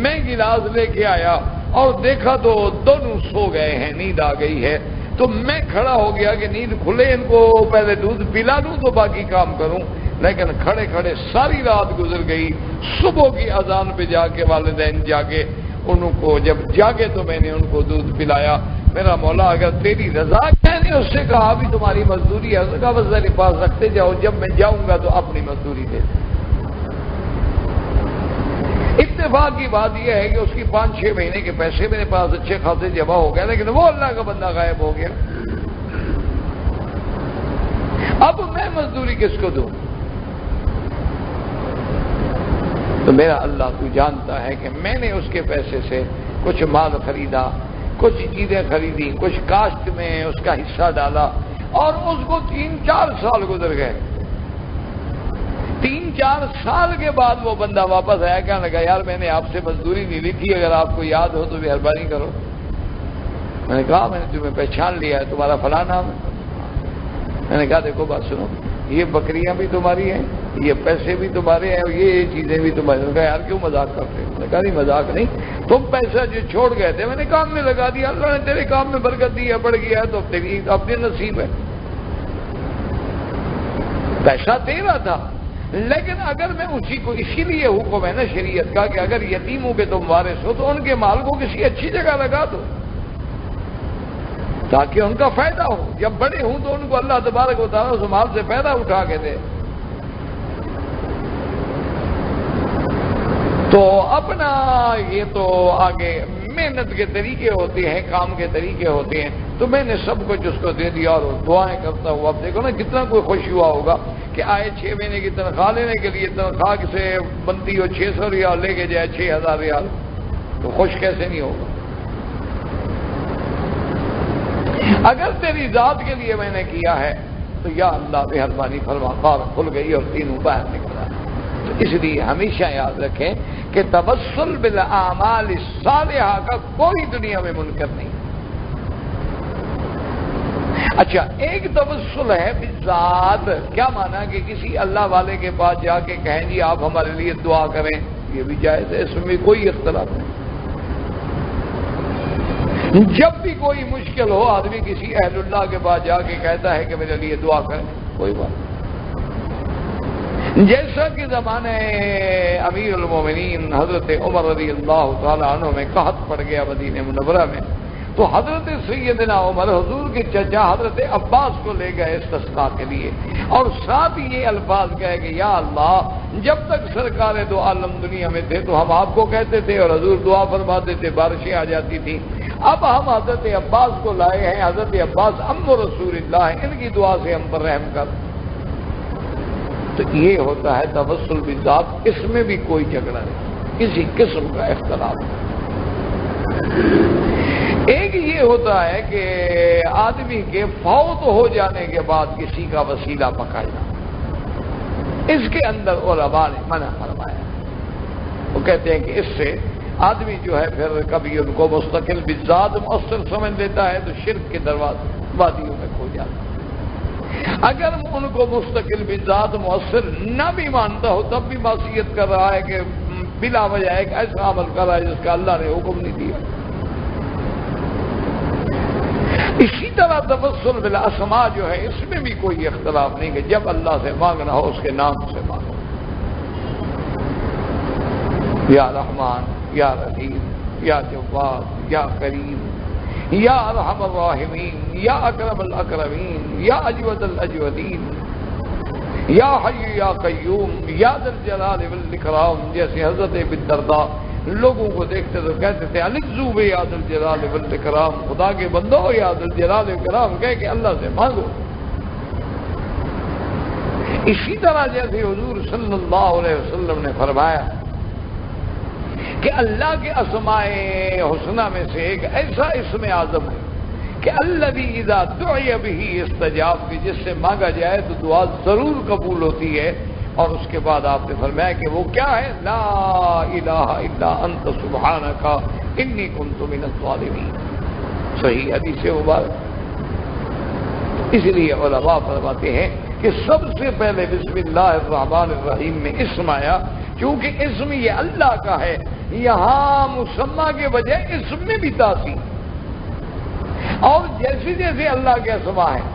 میں گلاس لے کے آیا اور دیکھا تو دونوں سو گئے ہیں، نیند آ گئی ہے، تو میں کھڑا ہو گیا کہ نیند کھلے ان کو پہلے دودھ پلا لوں تو باقی کام کروں، لیکن کھڑے کھڑے ساری رات گزر گئی۔ صبح کی اذان پہ جا کے والدین جاگے، ان کو جب جاگے تو میں نے ان کو دودھ پلایا۔ میرا مولا اگر تیری رضا، میں نے اس سے کہا بھی تمہاری مزدوری ہے، اس نے کہا بس میرے پاس رکھتے جاؤ، جب میں جاؤں گا تو اپنی مزدوری دے دیں۔ اتفاق کی بات یہ ہے کہ اس کی 5-6 مہینے کے پیسے میرے پاس اچھے خاصے جمع ہو گئے، لیکن وہ اللہ کا بندہ غائب ہو گیا۔ اب میں مزدوری کس کو دوں؟ تو میرا اللہ تو جانتا ہے کہ میں نے اس کے پیسے سے کچھ مال خریدا، کچھ چیزیں خریدی، کچھ کاشت میں اس کا حصہ ڈالا، اور اس کو 3-4 سال گزر گئے۔ 3-4 سال کے بعد وہ بندہ واپس آیا، کہنے لگا یار میں نے آپ سے مزدوری نہیں لی تھی، اگر آپ کو یاد ہو تو مہربانی کرو۔ میں نے کہا میں نے تمہیں پہچان لیا ہے، تمہارا فلاں نام ہے۔ میں نے کہا دیکھو بات سنو، یہ بکریاں بھی تمہاری ہیں، یہ پیسے بھی تمہارے ہیں، اور یہ چیزیں بھی تمہاری۔ میں نے کہا یار کیوں مذاق کرتے ہو؟ میں نے کہا نہیں مذاق نہیں، تم پیسہ جو چھوڑ گئے تھے میں نے کام میں لگا دیا، اللہ نے تیرے کام میں برکت دی ہے، بڑھ گیا ہے، تو تیری اپنے نصیب ہے۔ پیسہ تیرا تھا، لیکن اگر میں اسی کو، اسی لیے حکم ہے نا شریعت کا کہ اگر یتیموں کے تم وارث ہو تو ان کے مال کو کسی اچھی جگہ لگا دو تاکہ ان کا فائدہ ہو، جب بڑے ہوں تو ان کو اللہ تبارک و تعالیٰ اس مال سے فائدہ اٹھا کے دے۔ تو اپنا یہ تو آگے محنت کے طریقے ہوتے ہیں، کام کے طریقے ہوتے ہیں، تو میں نے سب کچھ اس کو دے دیا اور دعائیں کرتا ہوں۔ اب دیکھو نا کتنا کوئی خوش ہوا ہوگا کہ آئے 6 مہینے کی تنخواہ لینے کے لیے، تنخواہ سے بنتی ہو 600 ریال، لے کے جائے 6000 ریال، تو خوش کیسے نہیں ہوگا؟ اگر تیری ذات کے لیے میں نے کیا ہے تو یا اللہ مہربانی فرما، خار کھل گئی اور تینوں باہر نکلا۔ تو اس لیے ہمیشہ یاد رکھیں کہ توسل بالاعمال الصالحہ کا کوئی دنیا میں منکر نہیں۔ اچھا، ایک توسل ہے بالذات، کیا مانا کہ کسی اللہ والے کے پاس جا کے کہیں جی آپ ہمارے لیے دعا کریں، یہ بھی جائز ہے، اس میں کوئی اختلاف نہیں۔ جب بھی کوئی مشکل ہو آدمی کسی اہل اللہ کے پاس جا کے کہتا ہے کہ میرے لیے دعا کریں، کوئی بات نہیں۔ جیسا کہ زمانے امیر المومنین حضرت عمر رضی اللہ تعالیٰ عنہ میں قحط پڑ گیا مدینہ منورہ میں، تو حضرت سیدنا عمر حضور کے چچا حضرت عباس کو لے گئے استسقاء کے لیے، اور ساتھ یہ الفاظ کہے کہ یا اللہ جب تک سرکار دو عالم دنیا میں تھے تو ہم آپ کو کہتے تھے اور حضور دعا فرماتے تھے، بارشیں آ جاتی تھیں، اب ہم حضرت عباس کو لائے ہیں، حضرت عباس ام رسول اللہ ہیں، ان کی دعا سے ہم پر رحم کر۔ تو یہ ہوتا ہے توسل بالذات، اس میں بھی کوئی جھگڑا نہیں، کسی قسم کا اختلاف نہیں۔ ایک یہ ہوتا ہے کہ آدمی کے فوت ہو جانے کے بعد کسی کا وسیلہ پکڑنا، اس کے اندر علماء نے منع فرمایا۔ وہ کہتے ہیں کہ اس سے آدمی جو ہے پھر کبھی ان کو مستقل بالذات مؤثر سمجھ لیتا ہے تو شرک کے وادیوں میں کھو جاتا ہے۔ اگر ان کو مستقل بالذات مؤثر نہ بھی مانتا ہو تب بھی معصیت کر رہا ہے کہ بلا وجہ ایک ایسا عمل کر رہا ہے جس کا اللہ نے حکم نہیں دیا۔ اسی طرح تبسل بالاسماء جو ہے اس میں بھی کوئی اختلاف نہیں کہ جب اللہ سے مانگنا ہو اس کے نام سے مانگو، یا رحمان، یا رحیم، یا جواد، یا کریم، یا ارحم الراحمین، یا اکرم الاکرمین، یا اجود الاجودین، یا حی یا قیوم، یا ذا الجلال والاکرام، جیسے حضرت ابی الدرداء لوگوں کو دیکھتے تو کہتے تھے الجو بے یا ذا الجلال والاکرام، خدا کے بندو یا ذا الجلال والاکرام کہہ کے اللہ سے مانگو۔ اسی طرح جیسے حضور صلی اللہ علیہ وسلم نے فرمایا کہ اللہ کے اسماء حسنہ میں سے ایک ایسا اسم اعظم ہے کہ الذی اذا دعی بہ استجاب، کہ جس سے مانگا جائے تو دعا ضرور قبول ہوتی ہے۔ اور اس کے بعد آپ نے فرمایا کہ وہ کیا ہے؟ لا الہ الا انت سبحانک انی کنت من الظالمین، صحیح حدیث مبارک۔ اس لیے علماء فرماتے ہیں کہ سب سے پہلے بسم اللہ الرحمن الرحیم میں اسم آیا، کیونکہ اسم یہ اللہ کا ہے، یہاں مسمى کے بجائے اسم میں بھی تاثیر، اور جیسے جیسے اللہ کے اسماء ہیں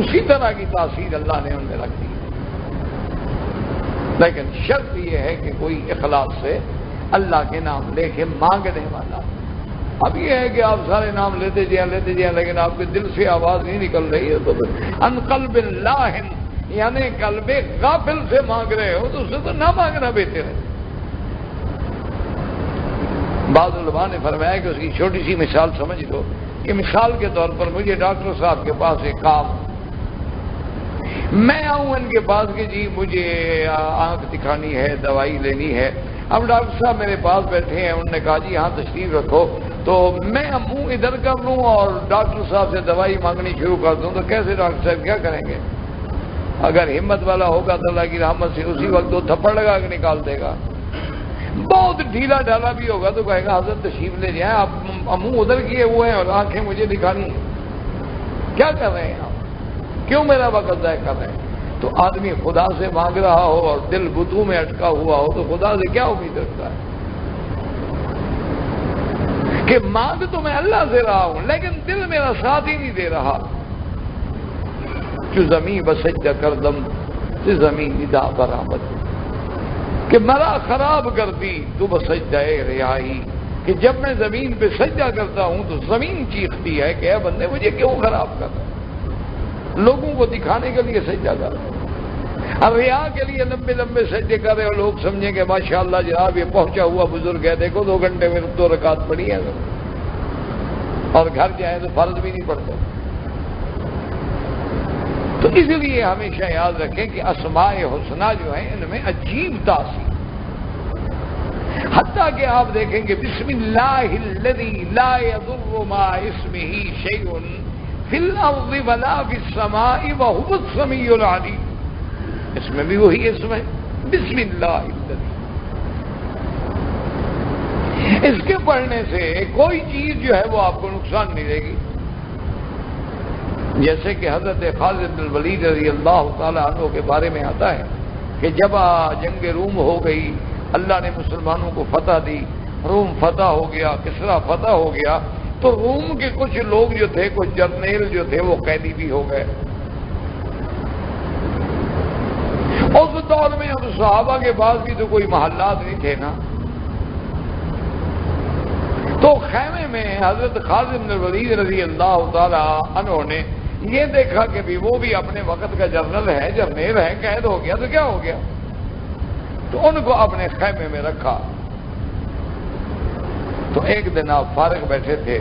اسی طرح کی تاثیر اللہ نے ان میں رکھ دی۔ لیکن شرط یہ ہے کہ کوئی اخلاص سے اللہ کے نام لے کے مانگنے والا۔ اب یہ ہے کہ آپ سارے نام لیتے جائیں لیکن آپ کے دل سے آواز نہیں نکل رہی ہے، تو ان قلب لاہن یعنی قلب غافل سے مانگ رہے ہو تو اس سے تو نہ مانگنا بہتر ہے۔ بعض علماء نے فرمایا کہ اس کی چھوٹی سی مثال سمجھ لو کہ مثال کے طور پر مجھے ڈاکٹر صاحب کے پاس ایک کام، میں آؤں ان کے پاس کہ جی مجھے آنکھ دکھانی ہے، دوائی لینی ہے۔ اب ڈاکٹر صاحب میرے پاس بیٹھے ہیں، انہوں نے کہا جی یہاں تشریف رکھو، تو میں منہ ادھر کر لوں اور ڈاکٹر صاحب سے دوائی مانگنی شروع کر دوں تو کیسے ڈاکٹر صاحب کیا کریں گے؟ اگر ہمت والا ہوگا تو اللہ کی رحمت سے اسی وقت دو تھپڑ لگا کے نکال دے گا، بہت ڈھیلا ڈھالا بھی ہوگا تو کہے گا حضرت تشریف لے جائیں، آپ منہ ادھر کیے ہوئے ہیں اور آنکھیں مجھے دکھانی ہیں، کیا کر رہے ہیں آپ، کیوں میرا وقت ضائع کر رہے ہیں؟ تو آدمی خدا سے مانگ رہا ہو اور دل بتوں میں اٹکا ہوا ہو تو خدا سے کیا امید رکھتا ہے؟ کہ مانگ تو میں اللہ سے رہا ہوں لیکن دل میرا ساتھ ہی نہیں دے رہا۔ جو زمین بسجدہ کردم تو زمین ندا برآمد، کہ مرا خراب کر دی تو بسجدہ ریائی، کہ جب میں زمین پہ سجدہ کرتا ہوں تو زمین چیختی ہے کہ اے بندے مجھے کیوں خراب کر رہا ہے؟ لوگوں کو دکھانے کے لیے سجدہ کر رہے ہیں، اب ریا کے لیے لمبے لمبے سجدے کر رہے ہو، لوگ سمجھیں کہ ماشاءاللہ جناب یہ پہنچا ہوا بزرگ ہے، دیکھو 2 گھنٹے میں 2 رکعت پڑھی ہے اور گھر جائیں تو فرض بھی نہیں پڑتے۔ تو اس لیے ہمیشہ یاد رکھیں کہ اسماء حسنہ جو ہیں ان میں عجیب تاثیر، حتیٰ کہ آپ دیکھیں گے بسم اللہ الذی لا یضر مع اسمہ شیء فی الارض ولا فی السماء وہو السمیع العلیم، اس میں بھی وہی اسم ہے بسم اللہ الذی۔ اس کے پڑھنے سے کوئی چیز جو ہے وہ آپ کو نقصان نہیں دے گی، جیسے کہ حضرت خالد بن الولید رضی اللہ تعالی عنہ کے بارے میں آتا ہے کہ جب جنگ روم ہو گئی، اللہ نے مسلمانوں کو فتح دی، روم فتح ہو گیا، کسرا فتح ہو گیا، تو روم کے کچھ لوگ جو تھے، کچھ جرنیل جو تھے وہ قیدی بھی ہو گئے۔ اس دور میں اب صحابہ کے پاس بھی تو کوئی محلات نہیں تھے نا، تو خیمے میں حضرت خالد بن الولید رضی اللہ تعالی عنہ نے یہ دیکھا کہ بھی وہ بھی اپنے وقت کا جنرل ہے، جرنیل ہے، قید ہو گیا تو کیا ہو گیا، تو ان کو اپنے خیمے میں رکھا۔ تو ایک دن آپ فارغ بیٹھے تھے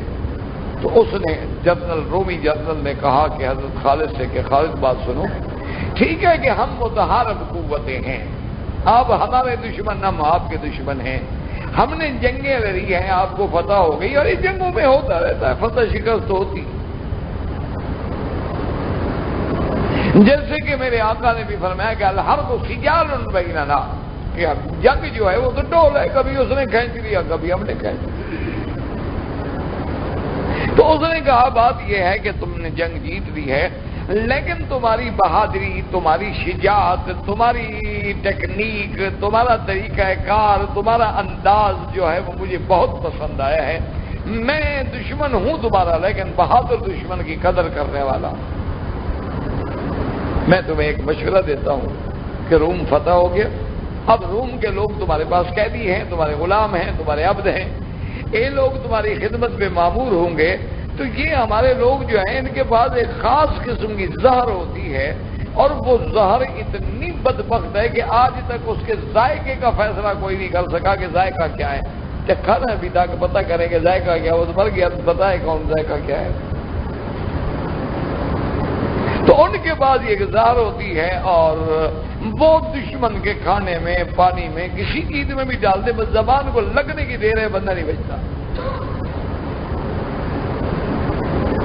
تو اس نے جنرل، رومی جنرل نے کہا کہ حضرت خالد سے کہ خالد بات سنو، ٹھیک ہے کہ ہم متحارب قوتیں ہیں، آپ ہمارے دشمن، ہم آپ کے دشمن ہیں، ہم نے جنگیں لڑی ہیں، آپ کو فتح ہو گئی، اور اس جنگوں میں ہوتا رہتا ہے، فتح شکست ہوتی، جیسے کہ میرے آقا نے بھی فرمایا کہ الحرب سجال بیننا، کہ جنگ جو ہے وہ تو ڈول ہے، کبھی اس نے کھینچ لیا کبھی ہم نے کھینچ لیا۔ تو اس نے کہا بات یہ ہے کہ تم نے جنگ جیت لی ہے، لیکن تمہاری بہادری، تمہاری شجاعت، تمہاری ٹیکنیک، تمہارا طریقہ کار، تمہارا انداز جو ہے وہ مجھے بہت پسند آیا ہے، میں دشمن ہوں تمہارا لیکن بہادر دشمن کی قدر کرنے والا. میں تمہیں ایک مشورہ دیتا ہوں کہ روم فتح ہو گیا. اب روم کے لوگ تمہارے پاس قیدی ہیں، تمہارے غلام ہیں، تمہارے عبد ہیں. یہ لوگ تمہاری خدمت پہ مامور ہوں گے. تو یہ ہمارے لوگ جو ہیں ان کے پاس ایک خاص قسم کی زہر ہوتی ہے، اور وہ زہر اتنی بدبخت ہے کہ آج تک اس کے ذائقے کا فیصلہ کوئی نہیں کر سکا کہ ذائقہ کیا ہے. چکھا نہ ابھی تک پتہ کریں کہ ذائقہ کیا. وہ تو مر گیا تو پتہ ہے کون ذائقہ کیا ہے. تو ان کے بعد یہ زہر ہوتی ہے، اور وہ دشمن کے کھانے میں، پانی میں، کسی چیز میں بھی ڈال دے، بس زبان کو لگنے کی دیر ہے، بندہ نہیں بچتا.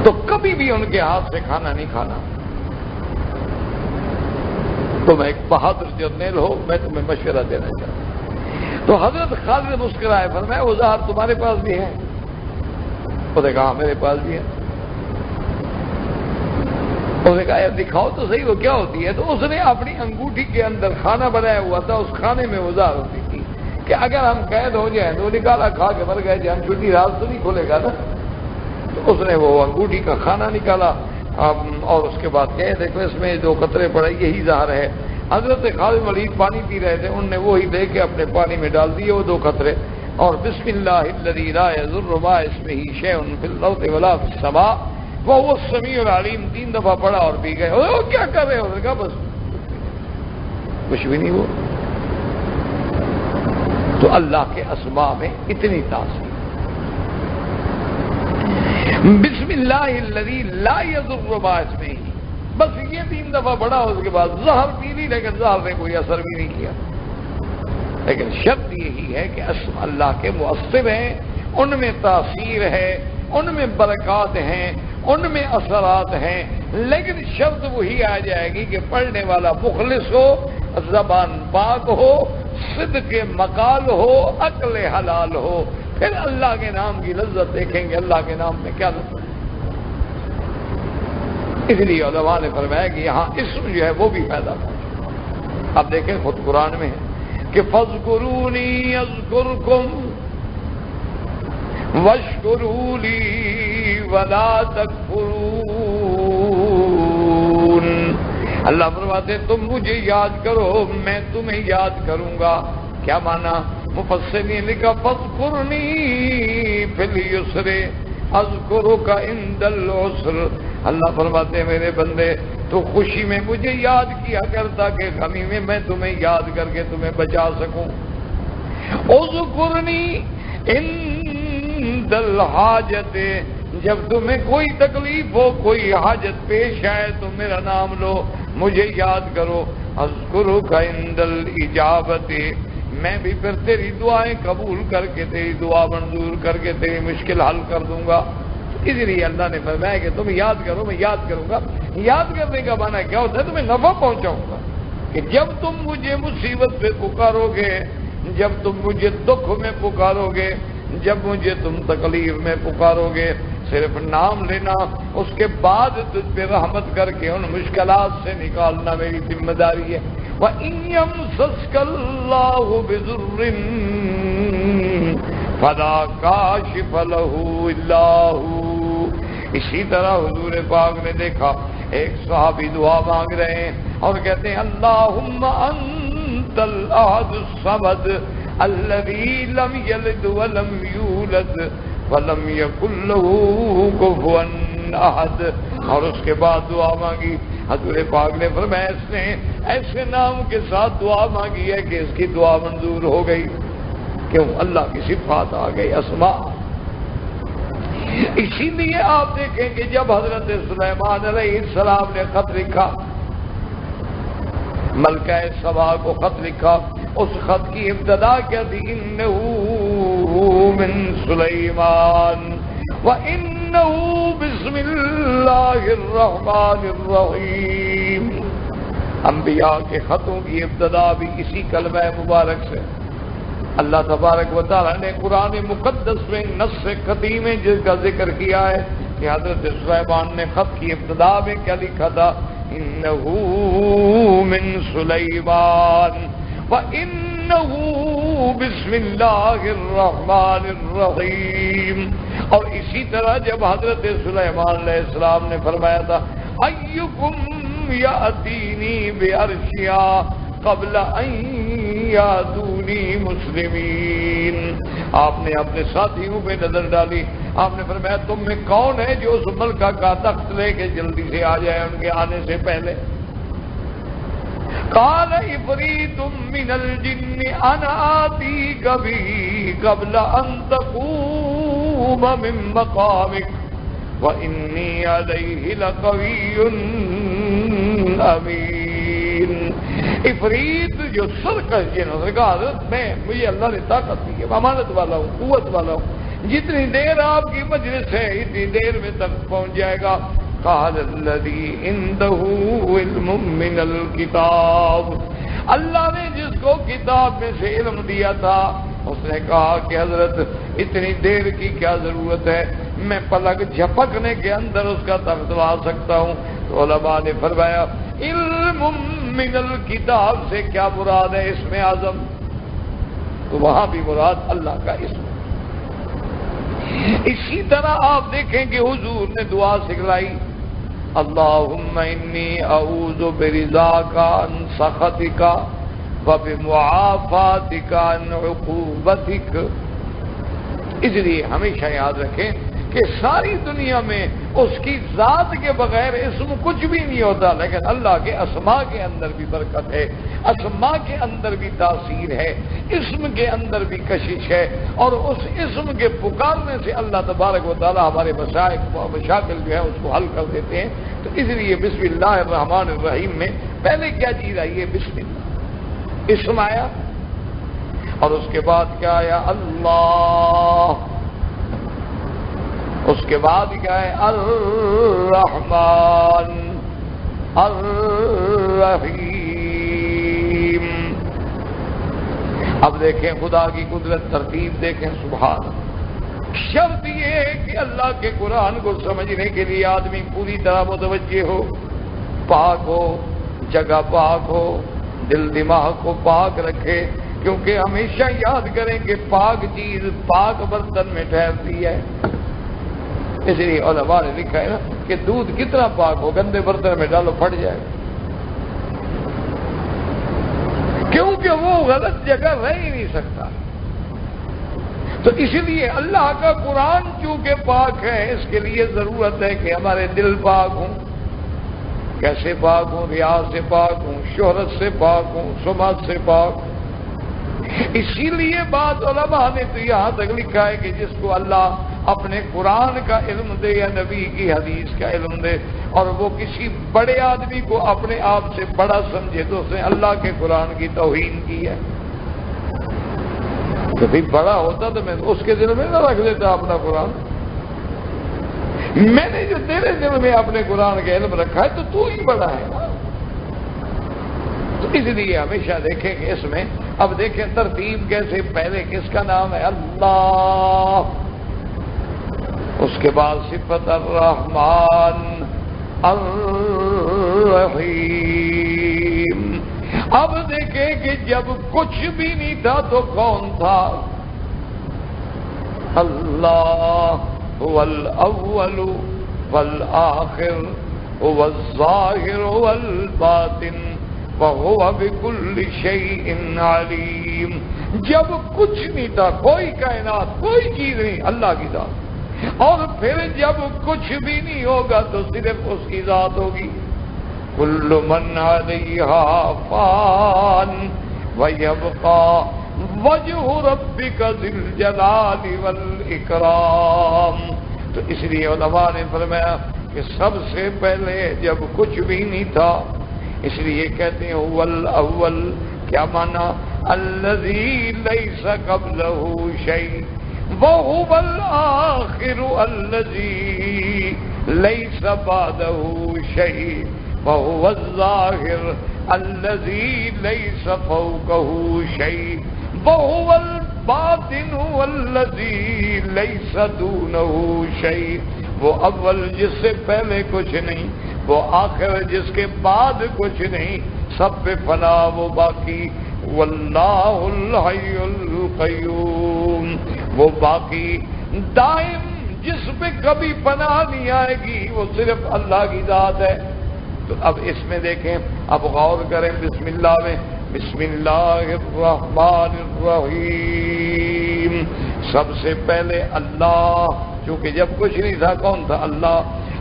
تو کبھی بھی ان کے ہاتھ سے کھانا نہیں کھانا. تم ایک بہادر جرنیل ہو، میں تمہیں مشورہ دینا چاہتا ہوں. تو حضرت خالد مسکرائے، فرمایا وہ زہر تمہارے پاس بھی ہے؟ اس نے کہا میرے پاس بھی ہے. اس نے کہا یار دکھاؤ تو صحیح وہ کیا ہوتی ہے. تو اس نے اپنی انگوٹھی کے اندر کھانا بنایا ہوا تھا، اس کھانے میں وہ زہر ہوتی تھی کہ اگر ہم قید ہو جائیں تو نکالا، کھا کے مر گئے، جان چھٹی رات تو نہیں کھولے گا نا. تو اس نے وہ انگوٹھی کا کھانا نکالا، اور اس کے بعد کہے دیکھو اس میں 2 قطرے پڑے، یہی زہر ہے. حضرت خالد ولید پانی پی رہے تھے، انہوں نے وہی لے کے اپنے پانی میں ڈال دیے وہ 2 قطرے، اور بسم اللہ الذی لا یضر مع اسمہ شیء فی الارض ولا فی السماء وهو السمیع العلیم 3 دفعہ پڑھا اور پی گئے. کیا کر رہے ہو؟ نے کہا بس کچھ بھی نہیں ہوا. تو اللہ کے اسماء میں اتنی تاثیر. بسم اللہ الذی لا یضر مع اسمہ، بس یہ 3 دفعہ پڑھا، اس کے بعد زہر پی لی، لیکن زہر نے کوئی اثر بھی نہیں کیا. لیکن شرط یہی ہے کہ اسم اللہ کے مؤثر ہیں، ان میں تاثیر ہے، ان میں برکات ہیں، ان میں اثرات ہیں. لیکن شرط وہی آ جائے گی کہ پڑھنے والا مخلص ہو، زبان پاک ہو، صدق مقال ہو، عقل حلال ہو. پھر اللہ کے نام کی لذت دیکھیں گے. اللہ کے نام میں کیا لذت ہے. اس لیے علماء نے فرمایا کہ یہاں اسم جو ہے وہ بھی پیدا ہو. اب دیکھیں خود قرآن میں ہے کہ فَاذْكُرُونِي أَذْكُرْكُمْ وَاشْكُرُوا لِي وَلَا تَكْفُرُونَ. اللہ فرماتے تم مجھے یاد کرو، میں تمہیں یاد کروں گا. کیا معنی؟ مفسرین نے لکھا فَاذْكُرْنِي فِي الْيُسْرِ اذکرک عند العسر. اللہ فرماتے ہیں میرے بندے تو خوشی میں مجھے یاد کیا کرتا کہ غمی میں میں تمہیں یاد کر کے تمہیں بچا سکوں. اذکرنی عند الحاجت، جب تمہیں کوئی تکلیف ہو، کوئی حاجت پیش آئے تو میرا نام لو، مجھے یاد کرو. اذکرک عند الاجابت، میں بھی پھر تیری دعائیں قبول کر کے، تیری دعا منظور کر کے تیری مشکل حل کر دوں گا. اس لیے اللہ نے فرمایا کہ تم یاد کرو، میں یاد کروں گا. یاد کرنے کا معنی کیا ہوتا ہے؟ تمہیں نفع پہنچاؤں گا. کہ جب تم مجھے مصیبت پہ پکارو گے، جب تم مجھے دکھ میں پکارو گے، جب مجھے تم تکلیف میں پکارو گے، صرف نام لینا، اس کے بعد تجھ پہ رحمت کر کے ان مشکلات سے نکالنا میری ذمہ داری ہے. وَإِن يَمْسَسْكَ اللَّهُ بِضُرٍّ فَلَا كَاشِفَ لَهُ إِلَّا هُوَ. اسی طرح حضور پاک نے دیکھا ایک صحابی دعا مانگ رہے ہیں اور کہتے ہیں اللہم انت الاحد الصمد الذی لم یلد ولم یولد ولم یکن له کفوا احد. اور اس کے بعد دعا مانگی. حضور پاک نے فرمایا اس نے ایسے نام کے ساتھ دعا مانگی ہے کہ اس کی دعا منظور ہو گئی. کیوں؟ اللہ کی صفات آ گئی، اسماء. اسی لیے آپ دیکھیں کہ جب حضرت سلیمان علیہ السلام نے خط لکھا، ملکہ سبا کو خط لکھا، اس خط کی ابتدا کیا تھی؟ انہ من سلیمان وانہ بسم اللہ الرحمن الرحیم. انبیاء کے خطوں کی ابتدا بھی اسی کلمہ مبارک سے. اللہ تبارک و تعالیٰ نے قرآن مقدس میں نص قدیم جس کا ذکر کیا ہے کہ حضرت سلیمان نے خط کی ابتدا میں کیا لکھا تھا؟ انہ من سلیمان وانہ بسم اللہ الرحمن الرحیم. اور اسی طرح جب حضرت سلیمان علیہ السلام نے فرمایا تھا ایکم یاتینی بعرشہا قبل ان یاتونی مسلمین، آپ نے اپنے ساتھیوں پہ نظر ڈالی، آپ نے فرمایا تم میں کون ہے جو اس ملکہ کا تخت لے کے جلدی سے آ جائے ان کے آنے سے پہلے؟ قال عفریت من الجن انا آتیک بہ قبل ان تقوم من مقامک وانی علیہ لقوی امین۔ عفریت جو سرکش جن نے کہا حضرت مجھے اللہ نے طاقت دی ہے، امانت والا ہوں، قوت والا ہوں، جتنی دیر آپ کی مجلس ہے اتنی دیر میں تک پہنچ جائے گا۔ قال الذی عنده علم من الکتاب، اللہ نے جس کو کتاب میں سے علم دیا تھا اس نے کہا کہ حضرت اتنی دیر کی کیا ضرورت ہے، میں پلک جھپکنے کے اندر اس کا تخت لا سکتا ہوں۔ تو علماء نے فرمایا علم من الکتاب سے کیا مراد ہے؟ اسم اعظم، تو وہاں بھی مراد اللہ کا اسم۔ اسی طرح آپ دیکھیں کہ حضور نے دعا سکھلائی اللہم انی اعوذ برضاک عن سخطک وبمعافاتک عن عقوبتک۔ اس لیے ہمیشہ یاد رکھیں کہ ساری دنیا میں اس کی ذات کے بغیر اسم کچھ بھی نہیں ہوتا، لیکن اللہ کے اسماء کے اندر بھی برکت ہے، اسماء کے اندر بھی تاثیر ہے، اسم کے اندر بھی کشش ہے، اور اس اسم کے پکارنے سے اللہ تبارک و تعالی ہمارے مشاکل جو ہے اس کو حل کر دیتے ہیں۔ تو اس لیے بسم اللہ الرحمن الرحیم میں پہلے کیا چیز آئی ہے؟ بسم اللہ، اسم آیا، اور اس کے بعد کیا آیا؟ اللہ، اس کے بعد کیا ہے؟ الرحمن الرحیم۔ اب دیکھیں خدا کی قدرت، ترتیب دیکھیں، سبحان اللہ۔ شرط یہ ہے کہ اللہ کے قرآن کو سمجھنے کے لیے آدمی پوری طرح متوجہ ہو، پاک ہو، جگہ پاک ہو، دل دماغ کو پاک رکھے، کیونکہ ہمیشہ یاد کریں کہ پاک چیز پاک برتن میں ٹھہرتی ہے۔ اس لیے علماء نے لکھا ہے نا کہ دودھ کتنا پاک ہو، گندے برتن میں ڈالو پھٹ جائے گا، کیونکہ وہ غلط جگہ رہ ہی نہیں سکتا۔ تو اس لیے اللہ کا قرآن چونکہ پاک ہے، اس کے لیے ضرورت ہے کہ ہمارے دل پاک ہوں۔ کیسے پاک ہوں؟ ریاض سے پاک ہوں، شہرت سے پاک ہوں، سمعت سے پاک ہوں۔ اسی لیے بعض علماء نے تو یہاں تک لکھا ہے کہ جس کو اللہ اپنے قرآن کا علم دے یا نبی کی حدیث کا علم دے، اور وہ کسی بڑے آدمی کو اپنے آپ سے بڑا سمجھے، تو اس نے اللہ کے قرآن کی توہین کی ہے۔ تو بھی بڑا ہوتا تو میں اس کے دل میں نہ رکھ دیتا اپنا قرآن، میں نے جو تیرے دل میں اپنے قرآن کا علم رکھا ہے تو ہی بڑا ہے نا۔ تو اس لیے ہمیشہ دیکھیں کہ اس میں اب دیکھیں ترتیب کیسے، پہلے کس کا نام ہے؟ اللہ، اس کے بعد صفت الرحمن الرحیم۔ اب دیکھیں کہ جب کچھ بھی نہیں تھا تو کون تھا؟ اللہ هو الاول والآخر هو الظاہر والباطن وهو بكل شيء علیم۔ جب کچھ نہیں تھا، کوئی کائنات، کوئی چیز نہیں، اللہ کی ذات، اور پھر جب کچھ بھی نہیں ہوگا تو صرف اس کی ذات ہوگی۔ کل من علیہا فان ویبقى وجہ ربک ذی الجلال والاکرام۔ تو اس لیے علماء نے فرمایا کہ سب سے پہلے جب کچھ بھی نہیں تھا، اس لیے کہتے ہیں هو الاول، کیا معنی؟ الذی لیس قبلہ شیء، وهو الآخر الذی لیس بعدہ شیء، وهو الظاہر الذی لیس فوقہ شیء، وهو الباطن الذی لیس دونہ شیء۔ وہ اول جس سے پہلے کچھ نہیں، وہ آخر جس کے بعد کچھ نہیں، سب پہ فنا وہ باقی۔ واللہ الحی القیوم، وہ باقی دائم جس پہ کبھی پناہ نہیں آئے گی وہ صرف اللہ کی ذات ہے۔ تو اب اس میں دیکھیں، اب غور کریں بسم اللہ میں، بسم اللہ الرحمن الرحیم، سب سے پہلے اللہ، چونکہ جب کچھ نہیں تھا کون تھا؟ اللہ۔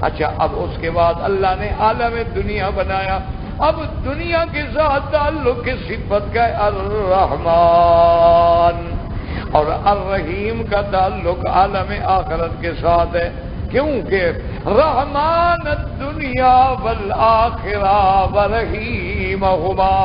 اچھا، اب اس کے بعد اللہ نے عالم دنیا بنایا، اب دنیا کے ساتھ تعلق کس صفت کا ہے؟ الرحمن، اور الرحیم کا تعلق عالم آخرت کے ساتھ ہے، کیونکہ رحمان الدنیا والآخرہ ورحیمہما،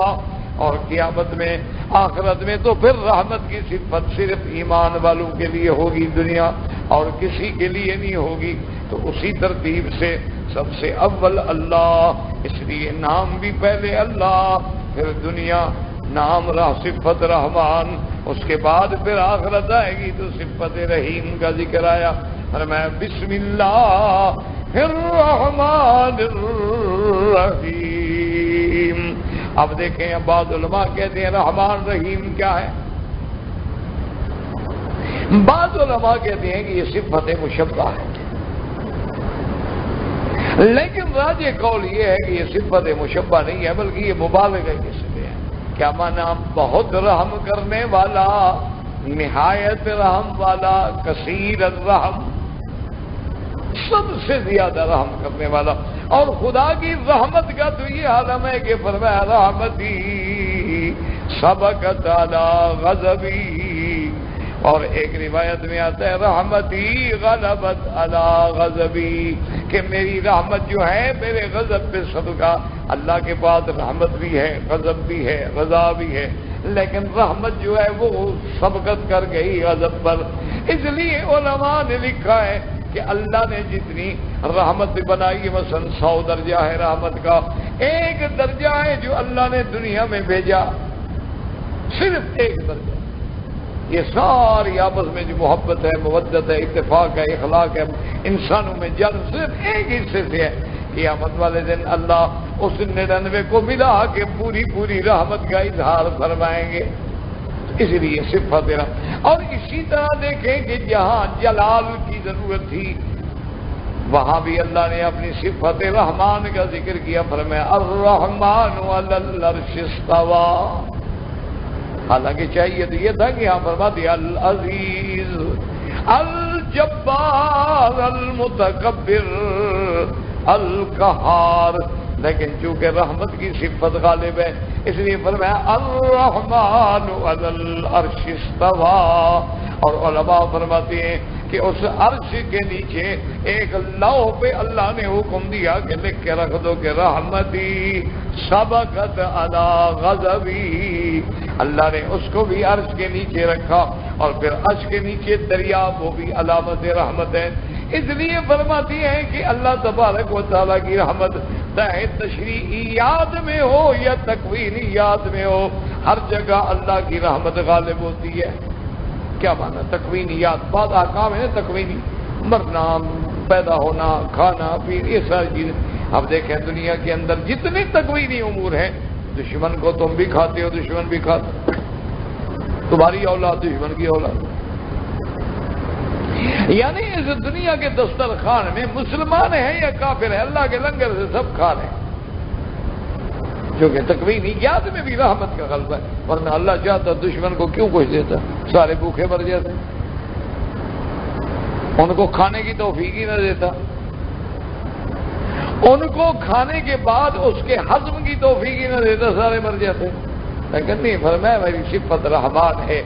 اور قیامت میں آخرت میں تو پھر رحمت کی صفت صرف ایمان والوں کے لیے ہوگی دنیا، اور کسی کے لیے نہیں ہوگی۔ تو اسی ترتیب سے سب سے اول اللہ، اس لیے نام بھی پہلے اللہ، پھر دنیا، نام صفت رحمان، اس کے بعد پھر آخرت آئے گی تو صفت رحیم کا ذکر آیا۔ فرمایا بسم اللہ الرحمن الرحیم۔ اب دیکھیں، اب بعض علماء کہتے ہیں رحمان رحیم کیا ہے؟ بعض علماء کہتے ہیں کہ یہ صفت مشبہ ہے، لیکن راجح قول یہ ہے کہ یہ صفت مشبہ نہیں ہے، بلکہ یہ مبالغہ کے لیے ہے۔ کیا معنی؟ بہت رحم کرنے والا، نہایت رحم والا، کثیر الرحم، سب سے زیادہ رحم کرنے والا۔ اور خدا کی رحمت کا تو یہ عالم ہے کہ فرمایا رحمتی سبقت علی غضبی، اور ایک روایت میں آتا ہے رحمتی غلبت علی غضبی، کہ میری رحمت جو ہے میرے غضب پہ سبقہ۔ اللہ کے پاس رحمت بھی ہے، غضب بھی ہے، رضا بھی ہے، لیکن رحمت جو ہے وہ سبقت کر گئی غضب پر۔ اس لیے علماء نے لکھا ہے کہ اللہ نے جتنی رحمت بنائی ہے، مثلا 100 درجہ ہے رحمت کا، ایک درجہ ہے جو اللہ نے دنیا میں بھیجا، صرف ایک درجہ۔ یہ ساری آپس میں جو محبت ہے، مودت ہے، اتفاق ہے، اخلاق ہے، انسانوں میں جان صرف ایک حصے سے ہے۔ قیامت والے دن اللہ اس 99 کو ملا کے پوری رحمت کا اظہار فرمائیں گے، اس لیے صفت رحمت۔ اور اسی طرح دیکھیں کہ جہاں جلال کی ضرورت تھی وہاں بھی اللہ نے اپنی صفت رحمان کا ذکر کیا، فرمایا الرحمن علی العرش استوى۔ حالانکہ چاہیے تو یہ تھا کہ یہاں فرما دیا العزیز الجبار المتکبر القہار، لیکن چونکہ رحمت کی صفت غالب ہے اس لیے فرمایا الرحمن علی العرش استوى۔ اور علماء فرماتے ہیں کہ اس عرش کے نیچے ایک لوح پہ اللہ نے حکم دیا کہ لکھ کے رکھ دو کہ رحمتی سبقت علی غضبی۔ اللہ نے اس کو بھی عرش کے نیچے رکھا، اور پھر عرش کے نیچے دریا، وہ بھی علامت رحمت ہے۔ اس لیے فرماتی ہیں کہ اللہ تبارک و تعالیٰ کی رحمت چاہے تشریعیات میں ہو یا تکوینیات میں ہو، ہر جگہ اللہ کی رحمت غالب ہوتی ہے۔ کیا معنی تکوینیات؟ بعض احکام ہے تکوینی، مرنا، پیدا ہونا، کھانا پیر، یہ ساری چیزیں۔ اب دیکھیں دنیا کے اندر جتنے تکوینی امور ہیں، دشمن کو تم بھی کھاتے ہو، دشمن بھی کھاتے، تمہاری اولاد دشمن کی اولاد، یعنی اس دنیا کے دسترخوان میں مسلمان ہے یا کافر ہے، اللہ کے لنگر سے سب کھا رہے ہیں، کیونکہ تکوینیات میں بھی رحمت کا غلبہ ہے۔ ورنہ اللہ چاہتا دشمن کو کیوں کچھ دیتا، سارے بھوکے مر جاتے، ان کو کھانے کی توفیق ہی نہ دیتا، ان کو کھانے کے بعد اس کے ہضم کی توفیق ہی نہ دیتا، سارے مر جاتے۔ لیکن نہیں، فرمایا میری صفت رحمان ہے،